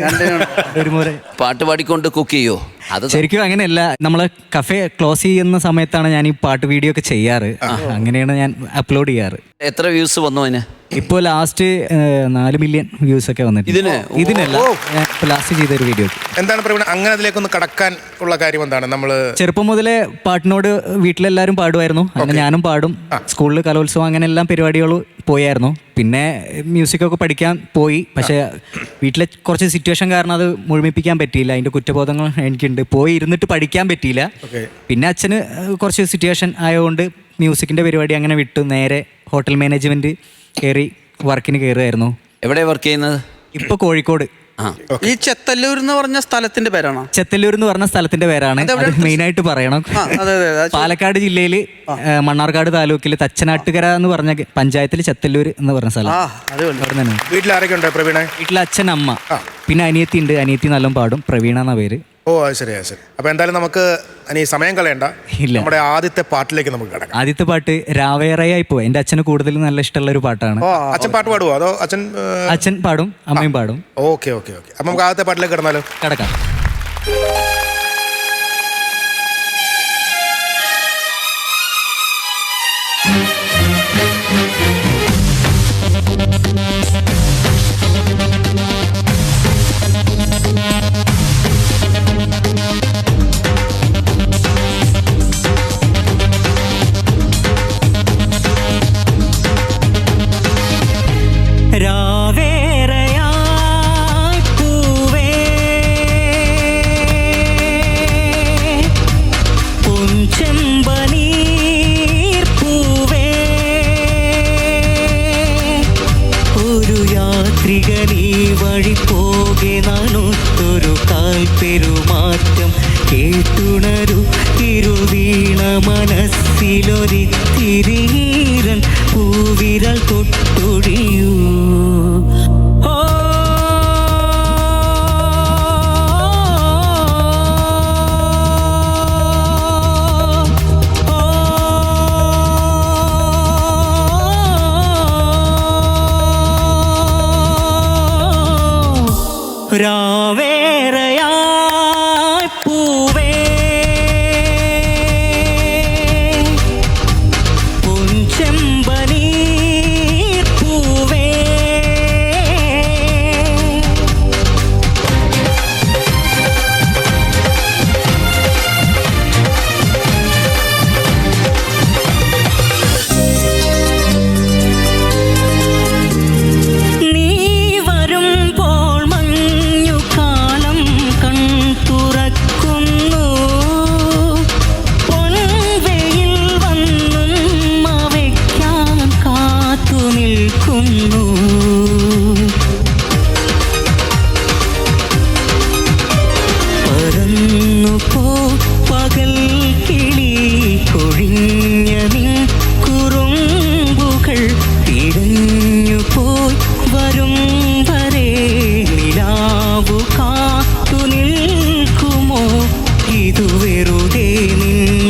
പാട്ട് പാടിക്കൊണ്ട് കുക്ക് ചെയ്യോ? അത് ശരിക്കും അങ്ങനെയല്ല, നമ്മള് കഫേ ക്ലോസ് ചെയ്യുന്ന സമയത്താണ് ഞാൻ ഈ പാട്ട് വീഡിയോ ഒക്കെ ചെയ്യാറ്. അങ്ങനെയാണ് ഞാൻ അപ്ലോഡ് ചെയ്യാറ്. എത്ര വ്യൂസ് വന്നു അതിന്? ഇപ്പോൾ ലാസ്റ്റ് 4 മില്യൺ വ്യൂസ് ഒക്കെ വന്നിട്ട്. ഇതിനല്ല, ഞാൻ ഇപ്പോൾ ലാസ്റ്റ് ചെയ്തൊരു വീഡിയോ. എന്താണ് പ്രവീണ അങ്ങനെ അതിലേക്കൊന്ന് കടക്കാൻ ഉള്ള കാര്യം എന്താണ്? നമ്മള് ചെറുപ്പം മുതലേ പാട്ടിനോട് വീട്ടിലെല്ലാവരും പാടുമായിരുന്നു. അങ്ങനെ ഞാനും പാടും. സ്കൂളിൽ കലോത്സവം അങ്ങനെ എല്ലാം പരിപാടികളും പോയായിരുന്നു. പിന്നെ മ്യൂസിക്കൊക്കെ പഠിക്കാൻ പോയി. പക്ഷേ വീട്ടിലെ കുറച്ച് സിറ്റുവേഷൻ കാരണം അത് മുഴുമിപ്പിക്കാൻ പറ്റിയില്ല. അതിൻ്റെ കുറ്റബോധങ്ങൾ എനിക്കുണ്ട്. പോയി ഇരുന്നിട്ട് പഠിക്കാൻ പറ്റിയില്ല. പിന്നെ അച്ഛന് കുറച്ച് സിറ്റുവേഷൻ ആയതുകൊണ്ട് മ്യൂസിക്കിൻ്റെ പരിപാടി അങ്ങനെ വിട്ടു. നേരെ ഹോട്ടൽ മാനേജ്മെൻറ്റ് കയറി വർക്കിന് കയറുമായിരുന്നു. എവിടെ വർക്ക് ചെയ്യുന്നത്? ഇപ്പോൾ കോഴിക്കോട്. ഈ ചെത്തല്ലൂർ എന്ന് പറഞ്ഞ സ്ഥലത്തിന്റെ പേരാണോ? ചെത്തല്ലൂർ എന്ന് പറഞ്ഞ സ്ഥലത്തിന്റെ പേരാണ്. അത് മെയിനായിട്ട് പറയണം. പാലക്കാട് ജില്ലയിൽ മണ്ണാർക്കാട് താലൂക്കിൽ തച്ചനാട്ടുകര എന്ന് പറഞ്ഞ പഞ്ചായത്തിൽ ചെത്തല്ലൂർ എന്ന് പറഞ്ഞ സ്ഥലം. വീട്ടിൽ ആരൊക്കെ ഉണ്ട് പ്രവീണ? വീട്ടിൽ അച്ഛൻ, അമ്മ, പിന്നെ അനിയത്തി ഉണ്ട്. അനിയത്തി നല്ലോണം പാടും. പ്രവീണ എന്ന പേര്. ഓ അത് ശരി. അപ്പൊ എന്തായാലും നമുക്ക് ഇനി സമയം കളയണ്ട, നമ്മുടെ ആദ്യത്തെ പാട്ടിലേക്ക് നമുക്ക് കിടക്കാം. ആദ്യത്തെ പാട്ട് രാവേറയായി പോയി. എൻ്റെ അച്ഛന് കൂടുതൽ നല്ല ഇഷ്ടമുള്ള ഒരു പാട്ടാണ്. അച്ഛൻ പാട്ട് പാടുവോ അതോ അച്ഛൻ പാടും, അമ്മയും പാടും. Okay okay okay. അപ്പൊ നമുക്ക് ആദ്യത്തെ പാട്ടിലേക്ക് കിടന്നാലോ? കിടക്കാം. വഴി പോകെ നാനൊത്തൊരു കാൽപ്പെരുമാറ്റം കേട്ടുണരു തിരുവീണ മനസ്സിലൊരിത്തിരീരൻ പൂവിരൽ തൊട്ടൊഴിയൂ. രാവേറയായി പൂവേ പൊൻചെമ്പനീർ പൂവേ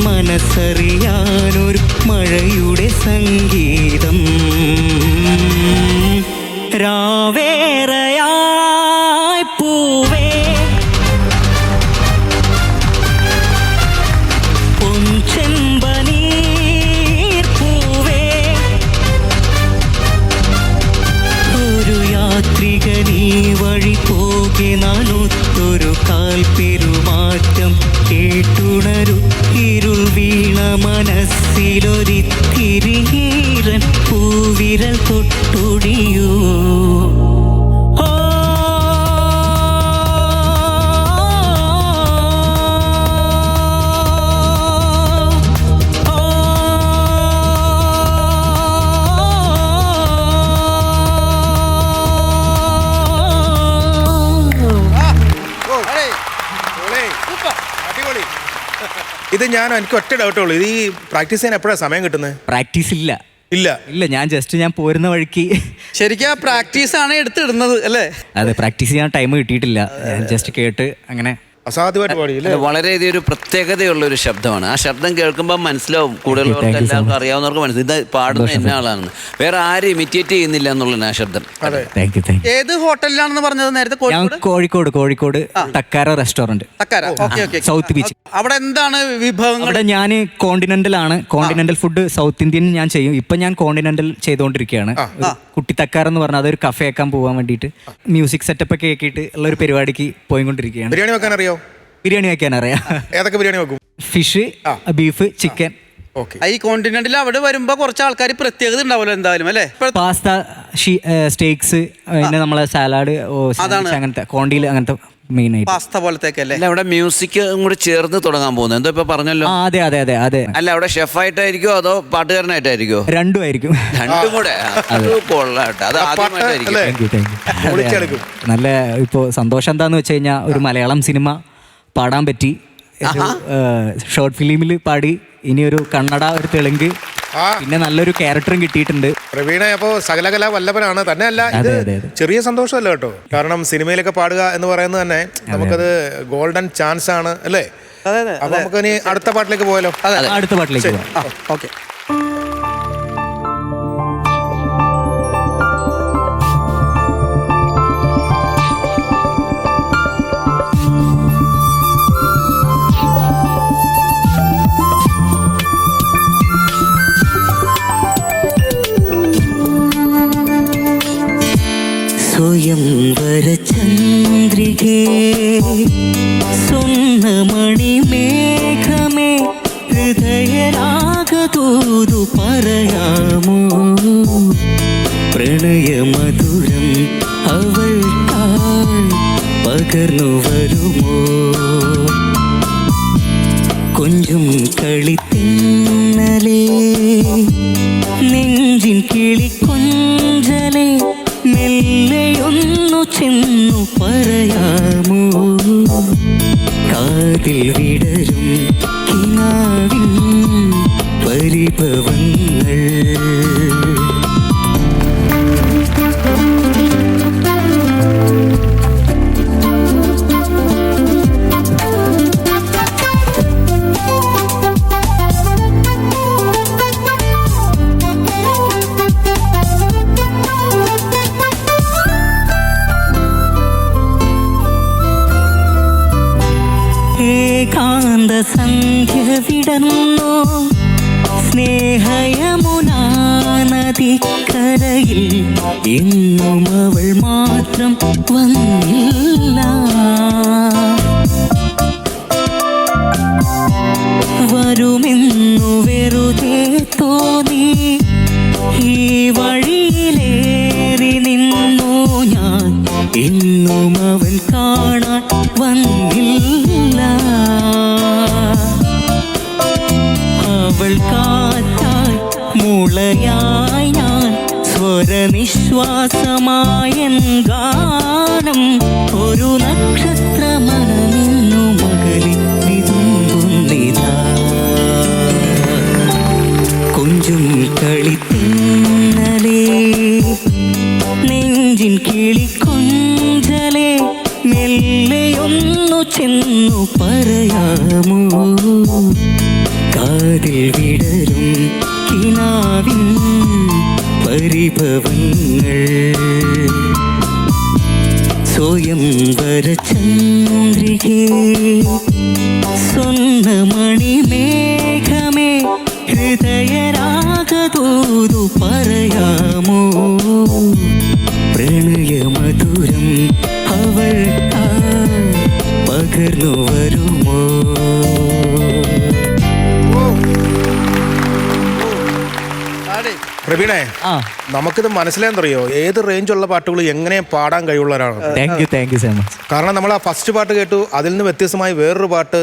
മനസ്സറിയാനൊരു മഴയുടെ സംഗീതം. രാവേറയായി പൂവേ പൊൻചെമ്പനീർ പൂവേ ഒരു യാത്രികനീ വഴി പോകെ നാനൊത്തൊരു കാൽപ്പെരുമാറ്റം കേട്ടുണരു ഇരുൾ വീണ മനസ്സിലൊരിത്തിരീരൻ പൂവിരൽ തൊട്ടൊഴിയൂ. ഇത് ഞാൻ എനിക്ക് ഒറ്റ ഡൗട്ടുള്ളൂ, ഇത് ഈ പ്രാക്ടീസ് ചെയ്യാൻ എപ്പോഴാണ് സമയം കിട്ടുന്നത്? പ്രാക്ടീസ് ഇല്ല. ഞാൻ പോരുന്ന വഴിക്ക് ശരിക്കും ആ പ്രാക്ടീസ് ആണ് എടുത്തിടുന്നത് അല്ലേ? അതെ, പ്രാക്ടീസ് ചെയ്യാൻ ടൈം കിട്ടിയിട്ടില്ല. ജസ്റ്റ് കേട്ട് അങ്ങനെ അസാധ്യമായിട്ട് പാടി അല്ലേ? വളരെയധികം ഒരു പ്രത്യേകതയുള്ള ഒരു ശബ്ദമാണ്. ആ ശബ്ദം കേൾക്കുമ്പോൾ മനസ്സിലാവും, കൂടുതലുള്ളവർക്ക് എല്ലാവർക്കും അറിയാവുന്നവർക്ക് മനസ്സിലാവും ഇത് പാടുന്ന എന്ന ആളാണെന്ന്. വേറെ ആരും ഇമിറ്റേറ്റ് ചെയ്യുന്നില്ല എന്നുള്ളതാണ് ആ ശബ്ദം. Thank you. ഏത് ഹോട്ടലിലാണെന്ന് പറഞ്ഞത് നേരത്തെ? ഞാൻ Kozhikode Thakkara restaurant, Thakkara. Okay okay. South beach. അവിടെ എന്താണ് വിഭവങ്ങൾ? അവിടെ ഞാൻ കോണ്ടിനെന്റൽ ഫുഡ് സൗത്ത് ഇന്ത്യൻ ഞാൻ ചെയ്യും. ഇപ്പൊ ഞാൻ കോണ്ടിനെന്റൽ ചെയ്തുകൊണ്ടിരിക്കുകയാണ്. കുട്ടി തക്കാർ എന്ന് പറഞ്ഞാൽ അതൊരു കഫേ ആക്കാൻ പോകാൻ വേണ്ടിയിട്ട് മ്യൂസിക് സെറ്റപ്പ് ഒക്കെ ആക്കിയിട്ട് ഉള്ള ഒരു പരിപാടിക്ക് പോയിക്കൊണ്ടിരിക്കുകയാണ്. ബിരിയാണി വെക്കാൻ അറിയോ? ബിരിയാണി വെക്കാൻ അറിയാം. ഏതൊക്കെ ബിരിയാണി വെക്കും? Fish, beef, chicken. ഈ കോണ്ടിനെന്റിൽ അവിടെ വരുമ്പോ കുറച്ച് ആൾക്കാർ പ്രത്യേകത ഉണ്ടാവുമല്ലോ എന്തായാലും അല്ലേ? പാസ്ത, സ്റ്റേക്സ്, പിന്നെ നമ്മളെ സാലാഡ്, അങ്ങനത്തെ കോണ്ടിയിൽ അങ്ങനത്തെ മെയിൻ ആയിട്ട് പാസ്ത പോലത്തേക്കല്ലേ? അല്ല, അവിടെ മ്യൂസിക് കൂടി ചേർന്ന് തുടങ്ങാൻ പോകുന്നത് എന്തോ ഇപ്പൊ പറഞ്ഞല്ലോ. അതെ. അല്ല, അവിടെ ഷെഫായിട്ടായിരിക്കോ അതോ പാട്ടുകാരനായിട്ടായിരിക്കോ? രണ്ടും ആയിരിക്കും. രണ്ടും കൂടെ. അത് കൊള്ളാട്ടെ. അത് ആദ്യമായിട്ടായിരിക്കും. Thank you. നല്ല ഇപ്പോൾ സന്തോഷം എന്താന്ന് വെച്ച് കഴിഞ്ഞാൽ ഒരു മലയാളം സിനിമ പാടാൻ പറ്റി. ഷോർട്ട് ഫിലിമിൽ പാടി, ഇനി ഒരു കന്നഡ, ഒരു തെലുങ്ക്, പിന്നെ നല്ലൊരു ക്യാരക്ടറും കിട്ടിയിട്ടുണ്ട്. പ്രവീണ അപ്പോ സകലകല വല്ലഭനാണ്. തന്നെയല്ല, ഇത് ചെറിയ സന്തോഷമല്ല കേട്ടോ. കാരണം സിനിമയിലൊക്കെ പാടുക എന്ന് പറയുന്നത് തന്നെ നമുക്കത് ഗോൾഡൻ ചാൻസ് ആണ് അല്ലേ? അപ്പൊ നമുക്ക് ഇനി അടുത്ത പാട്ടിലേക്ക് പോയാലോ? അടുത്ത പാട്ടിലേക്ക് പോകാം. ഓക്കെ. സ്വയംവര ചന്ദ്രികേ സ്വർണ്ണമണി മേഘമേ ഹൃദയരാഗതൂതു പറയാമോ പ്രണയമധുരം അവൾക്കായി പകർന്നു വരുമോ കൊഞ്ചും കളിത്തിന്നലേ നെഞ്ചിൻ കിളിക്കൊഞ്ചലേ മെല്ലെയൊന്നു ചെന്നു പറയാമോ കാതിൽ വിടരും കിനാവിൻ പരിഭവങ്ങൾ സന്ധ്യ വിടർന്നു സ്നേഹയമുനാ നദിക്കരയിൽ എങ്ങും അവൾ മാത്രം വന്നില്ല വരുമെന്നു വെറുതെ തോന്നി ഈ വഴിയിലേറി നിന്നു ഞാൻ എന്നും അവൻ കാണാൻ വന്നില്ല അവൾ കാറ്റായി മുളയായി ഞാൻ സ്വരനിശ്വാസമായൻ ഗാനം ഒരു നക്ഷത്രമനമിന്നു മകളിൽ വിതുമ്പുന്നിതാ കൊഞ്ചും കളിത്തിന്നലേ നെഞ്ചിൻ കിളിക്കൊഞ്ചലേ മെല്ലെയൊന്നു ചെന്നു പറയാമോ കാതിൽ വിടരും കിനാവിൻ പരിഭവങ്ങൾ സ്വയംവര ചന്ദ്രികേ സ്വർണ്ണമണി മേഘമേ ഹൃദയരാഗതൂതു പറയാമോ പ്രണയമധുരം അവൾക്കായി പകർന്നു വരുമോ പ്രവീണേ, നമുക്കിത് മനസ്സിലായെന്നറിയോ ഏത് റേഞ്ചുള്ള പാട്ടുകൾ എങ്ങനെ പാടാൻ കഴിവുള്ളവരാണ്. Thank you so much. കാരണം നമ്മൾ ആ ഫസ്റ്റ് പാട്ട് കേട്ടു, അതിൽ നിന്ന് വ്യത്യസ്തമായി വേറൊരു പാട്ട്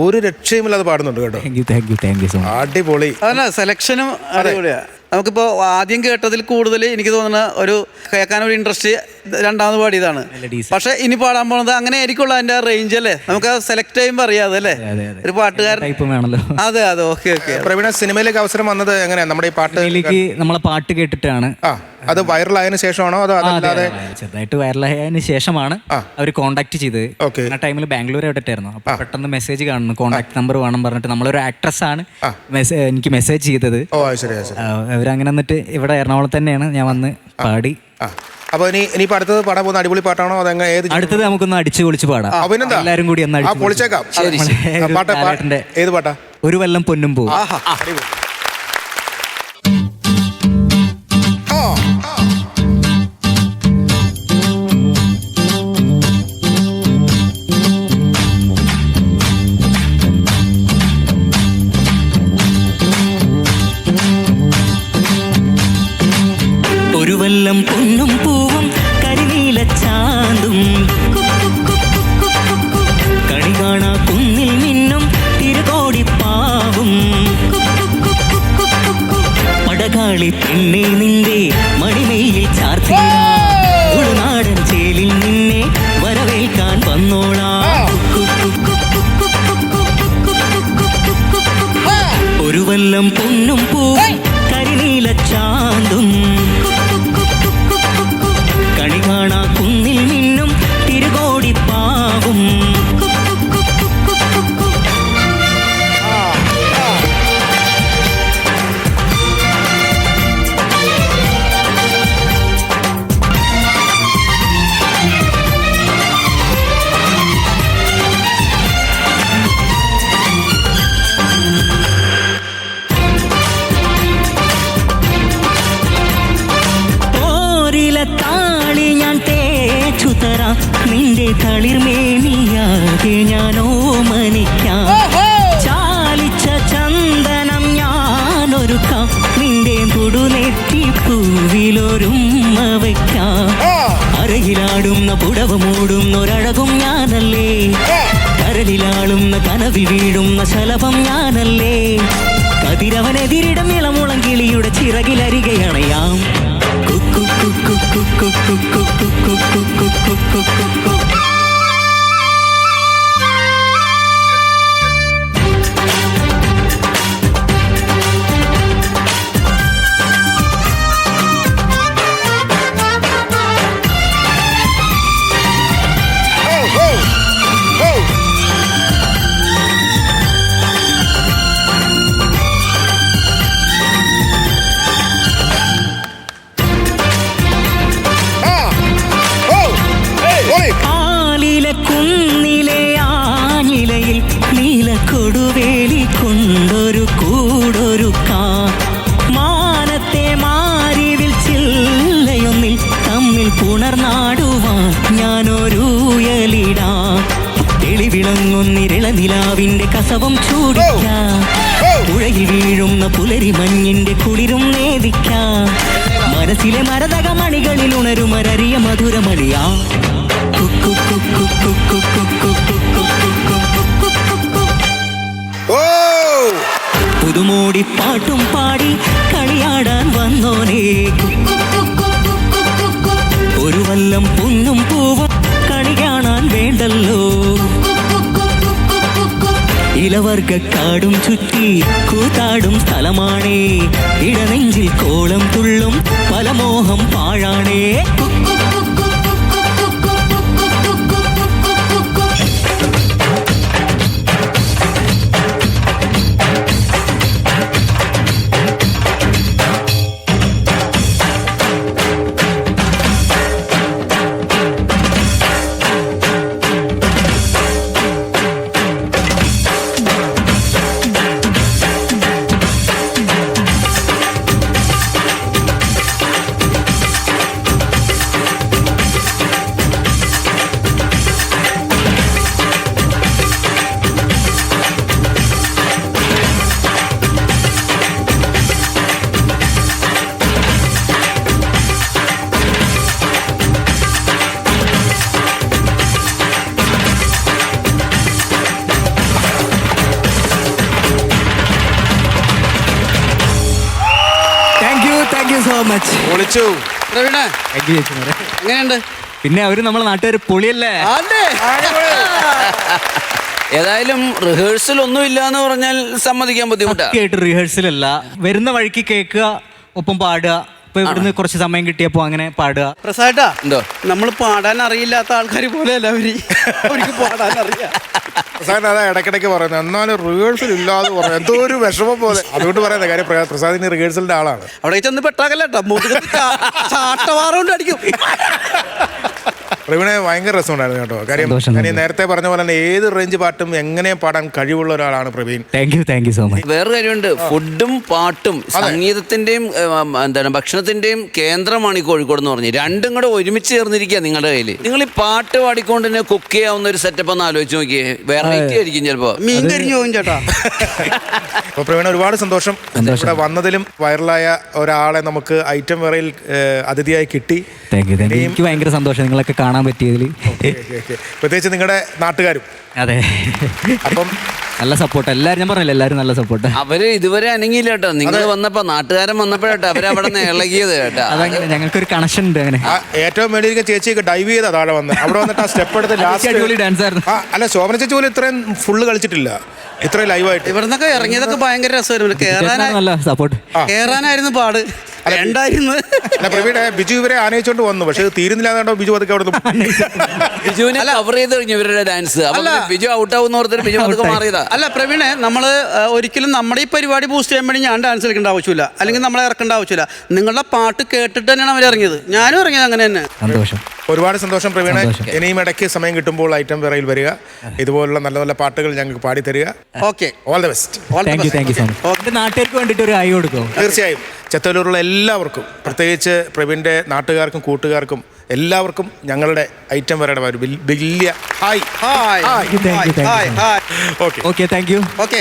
ഒരു രക്ഷയുമില്ലാതെ പാടുന്നുണ്ട് കേട്ടോ. Thank you so much. അടിപൊളി. അതല്ല, സെലക്ഷനും അടിപൊളിയാ. നമുക്കിപ്പോൾ ആദ്യം കേട്ടതിൽ കൂടുതൽ എനിക്ക് തോന്നുന്ന ഒരു കേൾക്കാനൊരു ഇൻട്രസ്റ്റ് രണ്ടാമത് പാടിയതാണ്. പക്ഷെ ഇനി പാടാൻ പോണത് അങ്ങനെ ആയിരിക്കുള്ള അതിന്റെ റേഞ്ച് അല്ലേ? നമുക്ക് സെലക്ട് ചെയ്യുമ്പോൾ അറിയാതെ അല്ലേ ഒരു പാട്ടുകാരൻ. അതെ അതെ. Okay okay. പ്രവീണ, സിനിമയിലേക്ക് അവസരം വന്നത് എങ്ങനെയാ? നമ്മുടെ ഈ പാട്ടിലേക്ക് നമ്മളെ പാട്ട് കേട്ടിട്ടാണ്. അത് വൈറലായതിനു ശേഷമാണോ അതോ അതല്ലാതെ? ചെറുതായിട്ട് വൈറലായതിനു ശേഷമാണ് അവർ കോൺടാക്ട് ചെയ്തത്. Okay. ആ ടൈമിൽ ബാംഗ്ലൂർ എവിടെയായിരുന്നു. അപ്പൊ പെട്ടെന്ന് മെസ്സേജ് കാണുന്നു, കോൺടാക്ട് നമ്പർ വേണം പറഞ്ഞിട്ട്. നമ്മളൊരു ആക്ട്രസ് ആണ് എനിക്ക് മെസ്സേജ് ചെയ്തത്. അവരങ്ങനെ എന്നിട്ട് ഇവിടെ എറണാകുളത്ത് തന്നെയാണ് ഞാൻ വന്ന് പാടി. അപ്പൊ ഇനിയിപ്പോ അടുത്തത് പാടാൻ പോകുന്ന അടിപൊളി പാട്ടാണോ അതെങ്ങനെ? ഏത് അടുത്തത് നമുക്കൊന്ന് അടിച്ചു പൊളിച്ച് പാടാം. അഭിനന്ദ എല്ലാരും കൂടി ഒന്ന് പൊളിച്ചേക്കാം. ഏത് പാട്ടാ? ഒരു വല്ലം പൊന്നും പോ. ഒരു വല്ലം പൊന്നും പൂവും കരിനീല ചാന്തും കണി കാണാ കുന്നിൽ നിന്നും തിരുകോടിപ്പാവും പടകാളി പെണ്ണെ നിന്റെ മണിമയിൽ ചാർത്തി ഉൾനാടൻ ചേലിൽ നിന്നെ വരവേൽക്കാൻ വന്നോളാം. ഒരു വല്ലം പൊന്നും പൂവും കരിനീല ചാന്തും കണി കാണാ കുന്നിൽ നിന്നും തിരുകോടിപ്പാവും താളി ഞാൻ തേച്ചു തരാം നിന്റെ തളിർമേനിയാകെ ഞാനോ മനിക്കാം. ചാലിച്ച ചന്ദനം ഞാനൊരുക്കാം നിന്റെ തുടുനെറ്റി പൂവിലൊരുമ്മ വയ്ക്കാം. അരയിലാടുന്ന പുടവ മൂടുന്നൊരഴകും ഞാനല്ലേ, കരലിലാളുന്ന കനവിൽ വീഴുന്ന ശലഭം ഞാനല്ലേ. കതിരവനെതിരിടം ഇളമുളം കിളിയുടെ ചിറകിലരികയണയാം. കുന്നിലെ ആഞ്ഞിലയിൽ നീല കൊടുവേലി കൊണ്ടൊരു കൂടൊരുക്കാം. മാനത്തെ മാരിവിൽ ചില്ലയൊന്നിൽ തമ്മിൽ പുണർനാടുവാൻ ഞാനൊരുയലിടാം. തെളിവിളങ്ങുന്നിരള നിലാവിന്റെ കസവും ചൂടിക്കാം. പുഴയിൽ വീഴുന്ന പുലരി മഞ്ഞിന്റെ കുളിരും നേദിക്കാം. മനസ്സിലെ മരതക മണികളിൽ ഉണരുമരറിയ മധുരമണിയാം. പുതുമോടി പാട്ടും പാടി കളിയാടാൻ വന്നോനേ. ഒരു വല്ലം പൊന്നും പൂവും കണി കാണാൻ വേണ്ടല്ലോ. ഇലവർഗക്കാടും ചുറ്റി കൂത്താടും സ്ഥലമാണേ. ഇടനെഞ്ചിൽ കോളം തുള്ളും പലമോഹം പാഴാണേ. So much. എങ്ങനെയുണ്ട്? പിന്നെ അവര് നമ്മളെ നാട്ടുകാർ പൊളിയല്ലേ. ഏതായാലും റിഹേഴ്സൽ ഒന്നും ഇല്ല എന്ന് പറഞ്ഞാൽ സമ്മതിക്കാൻ ബുദ്ധിമുട്ടാണ്. റിഹേഴ്സൽ അല്ല, വരുന്ന വഴിക്ക് കേൾക്കുക, ഒപ്പം പാടുക, ഇപ്പൊ ഇവിടുന്ന് കുറച്ച് സമയം കിട്ടിയപ്പോ അങ്ങനെ പാടുക. പ്രസാദേട്ടാ, എന്തോ? നമ്മൾ പാടാൻ അറിയില്ലാത്ത ആൾക്കാർ പോലെയല്ല അവർക്ക് പാടാൻ അറിയാം. പ്രസാദ് അതാ ഇടയ്ക്കിടയ്ക്ക് പറയുന്നത്, എന്നാലും റിഹേഴ്സൽ ഇല്ലാതെ പറഞ്ഞു എന്തോ ഒരു വിഷമം പോലെ. അതുകൊണ്ട് പറയുന്നത് കാര്യം പ്രസാദിന് റിഹേഴ്സലിന്റെ ആളാണ്. അവിടെ ചെന്ന് പെട്ടാകല്ലേട്ടാ, മുതുകത്ത് ചാട്ടവാറുകൊണ്ട് അടിക്കും. പ്രവീണെ ഭയങ്കര രസമുണ്ടായിരുന്നു കേട്ടോ. കാര്യം സന്തോഷം. ഞാൻ ഈ നേരത്തെ പറഞ്ഞ പോലെ തന്നെ ഏത് റേഞ്ച് പാട്ടും എങ്ങനെ പാടാൻ കഴിവുള്ള ഒരാളാണ് Praveen. Thank you so much. വേറൊരു കാര്യമുണ്ട്, ഫുഡും പാട്ടും സംഗീതത്തിന്റെയും എന്താണ് ഭക്ഷണത്തിന്റെയും കേന്ദ്രമാണ് ഈ കോഴിക്കോട് എന്ന് പറഞ്ഞ്. രണ്ടും കൂടെ ഒരുമിച്ച് ചേർന്നിരിക്കുക നിങ്ങളുടെ കയ്യിൽ. നിങ്ങൾ ഈ പാട്ട് പാടിക്കൊണ്ട് തന്നെ കുക്ക് ചെയ്യാവുന്ന ഒരു സെറ്റപ്പ് ഒന്ന് ആലോചിച്ച് നോക്കിയേ. വെറൈറ്റി ആയിരിക്കും ചിലപ്പോ. മീൻ കരിഞ്ഞു പോകും ചേട്ടാ. അപ്പോൾ പ്രവീണ ഒരുപാട് സന്തോഷം ഇവിടെ വന്നതിലും. വൈറലായ ഒരാളെ നമുക്ക് ഐറ്റം വേറയിൽ അതിഥിയായി കിട്ടി. Thank you. എനിക്ക് ഭയങ്കര സന്തോഷം നിങ്ങളൊക്കെ കാണാൻ പറ്റിയതിൽ. പ്രത്യേകിച്ച് നിങ്ങളുടെ നാട്ടുകാരും. അതെ, അപ്പം നല്ല സപ്പോർട്ട് എല്ലാവരും. ഞാൻ പറഞ്ഞില്ല, എല്ലാവരും നല്ല സപ്പോർട്ട്. അവര് ഇതുവരെ അനങ്ങിയില്ല കേട്ടോ. നിങ്ങൾ വന്നപ്പോ നാട്ടുകാരൻ വന്നപ്പോഴേട്ടോ അവരവിടെ നിന്ന് ഇളകിയത് കേട്ടോ. അതങ്ങനെ ഞങ്ങൾക്കൊരു കണക്ഷൻ ഉണ്ട്. അങ്ങനെ ഏറ്റവും വേണ്ടിയിരിക്കുന്ന ചേച്ചിയൊക്കെ ഡൈവ് ചെയ്താ താഴെ വന്ന് അവിടെ വന്നിട്ട് ആ സ്റ്റെപ്പ് എടുത്ത് ലാസ്റ്റ് ഡാൻസ് ആയിരുന്നു. അല്ല, ശോഭന ചേച്ചി പോലും ഇത്രയും ഫുള്ള് കളിച്ചിട്ടില്ല, ഇത്രയും ലൈവായിട്ട്. ഇവിടുന്നൊക്കെ ഇറങ്ങിയതൊക്കെ ഭയങ്കര രസമായിരുന്നു. നല്ല സപ്പോർട്ട്. കേറാനായിരുന്നു പാട്. രണ്ടായിരുന്നു. അല്ല പ്രവീണ, ബിജു ഇവരെ ആനയിച്ചോണ്ട് വന്നു, പക്ഷെ തീരുന്നില്ലാതെ ബിജു അതൊക്കെ അവിടെ ബിജുവിനെ കവർ ചെയ്ത് കഴിഞ്ഞു ഇവരുടെ ഡാൻസ്. ബിജു ഔട്ട് ആവുന്ന ഓർത്തിട്ട് ബിജു അതൊക്കെ മാറിയതാ. അല്ല പ്രവീണെ, നമ്മള് ഒരിക്കലും നമ്മുടെ ഈ പരിപാടി ബൂസ്റ്റ് ചെയ്യാൻ വേണ്ടി ഞാൻ ഡാൻസ് കളിക്കേണ്ട ആവശ്യമില്ല, അല്ലെങ്കിൽ നമ്മളെ ഇറക്കേണ്ട ആവശ്യമില്ല. നിങ്ങളുടെ പാട്ട് കേട്ടിട്ട് തന്നെയാണ് അവർ ഇറങ്ങിയത്. ഞാനും ഇറങ്ങിയത് അങ്ങനെ തന്നെ. സന്തോഷം. ഒരുപാട് സന്തോഷം പ്രവീണ. ഇനിയും ഇടയ്ക്ക് സമയം കിട്ടുമ്പോൾ ഐറ്റം വേറയിൽ വരിക, ഇതുപോലുള്ള നല്ല നല്ല പാട്ടുകൾ ഞങ്ങൾക്ക് പാടി തരിക. Okay, all the best. Thank you so much. നാട്ടുകാർക്ക് വേണ്ടിട്ട് ഒരു ആയി കൊടുക്കും. തീർച്ചയായും ചെത്തലൂരുള്ള എല്ലാവർക്കും, പ്രത്യേകിച്ച് പ്രവീണിന്റെ നാട്ടുകാർക്കും കൂട്ടുകാർക്കും എല്ലാവർക്കും ഞങ്ങളുടെ ഐറ്റം വരയുടെ വലിയ hi. Okay, thank you. Okay,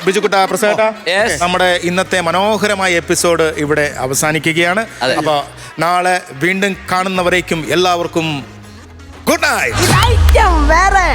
ബിജുക്കുട്ട, പ്രസാദ, Yes. നമ്മുടെ ഇന്നത്തെ മനോഹരമായ എപ്പിസോഡ് ഇവിടെ അവസാനിക്കുകയാണ്. അപ്പൊ നാളെ വീണ്ടും കാണുന്നവരേക്കും എല്ലാവർക്കും ഗുഡ് നൈറ്റ്. ഐറ്റം വേറെ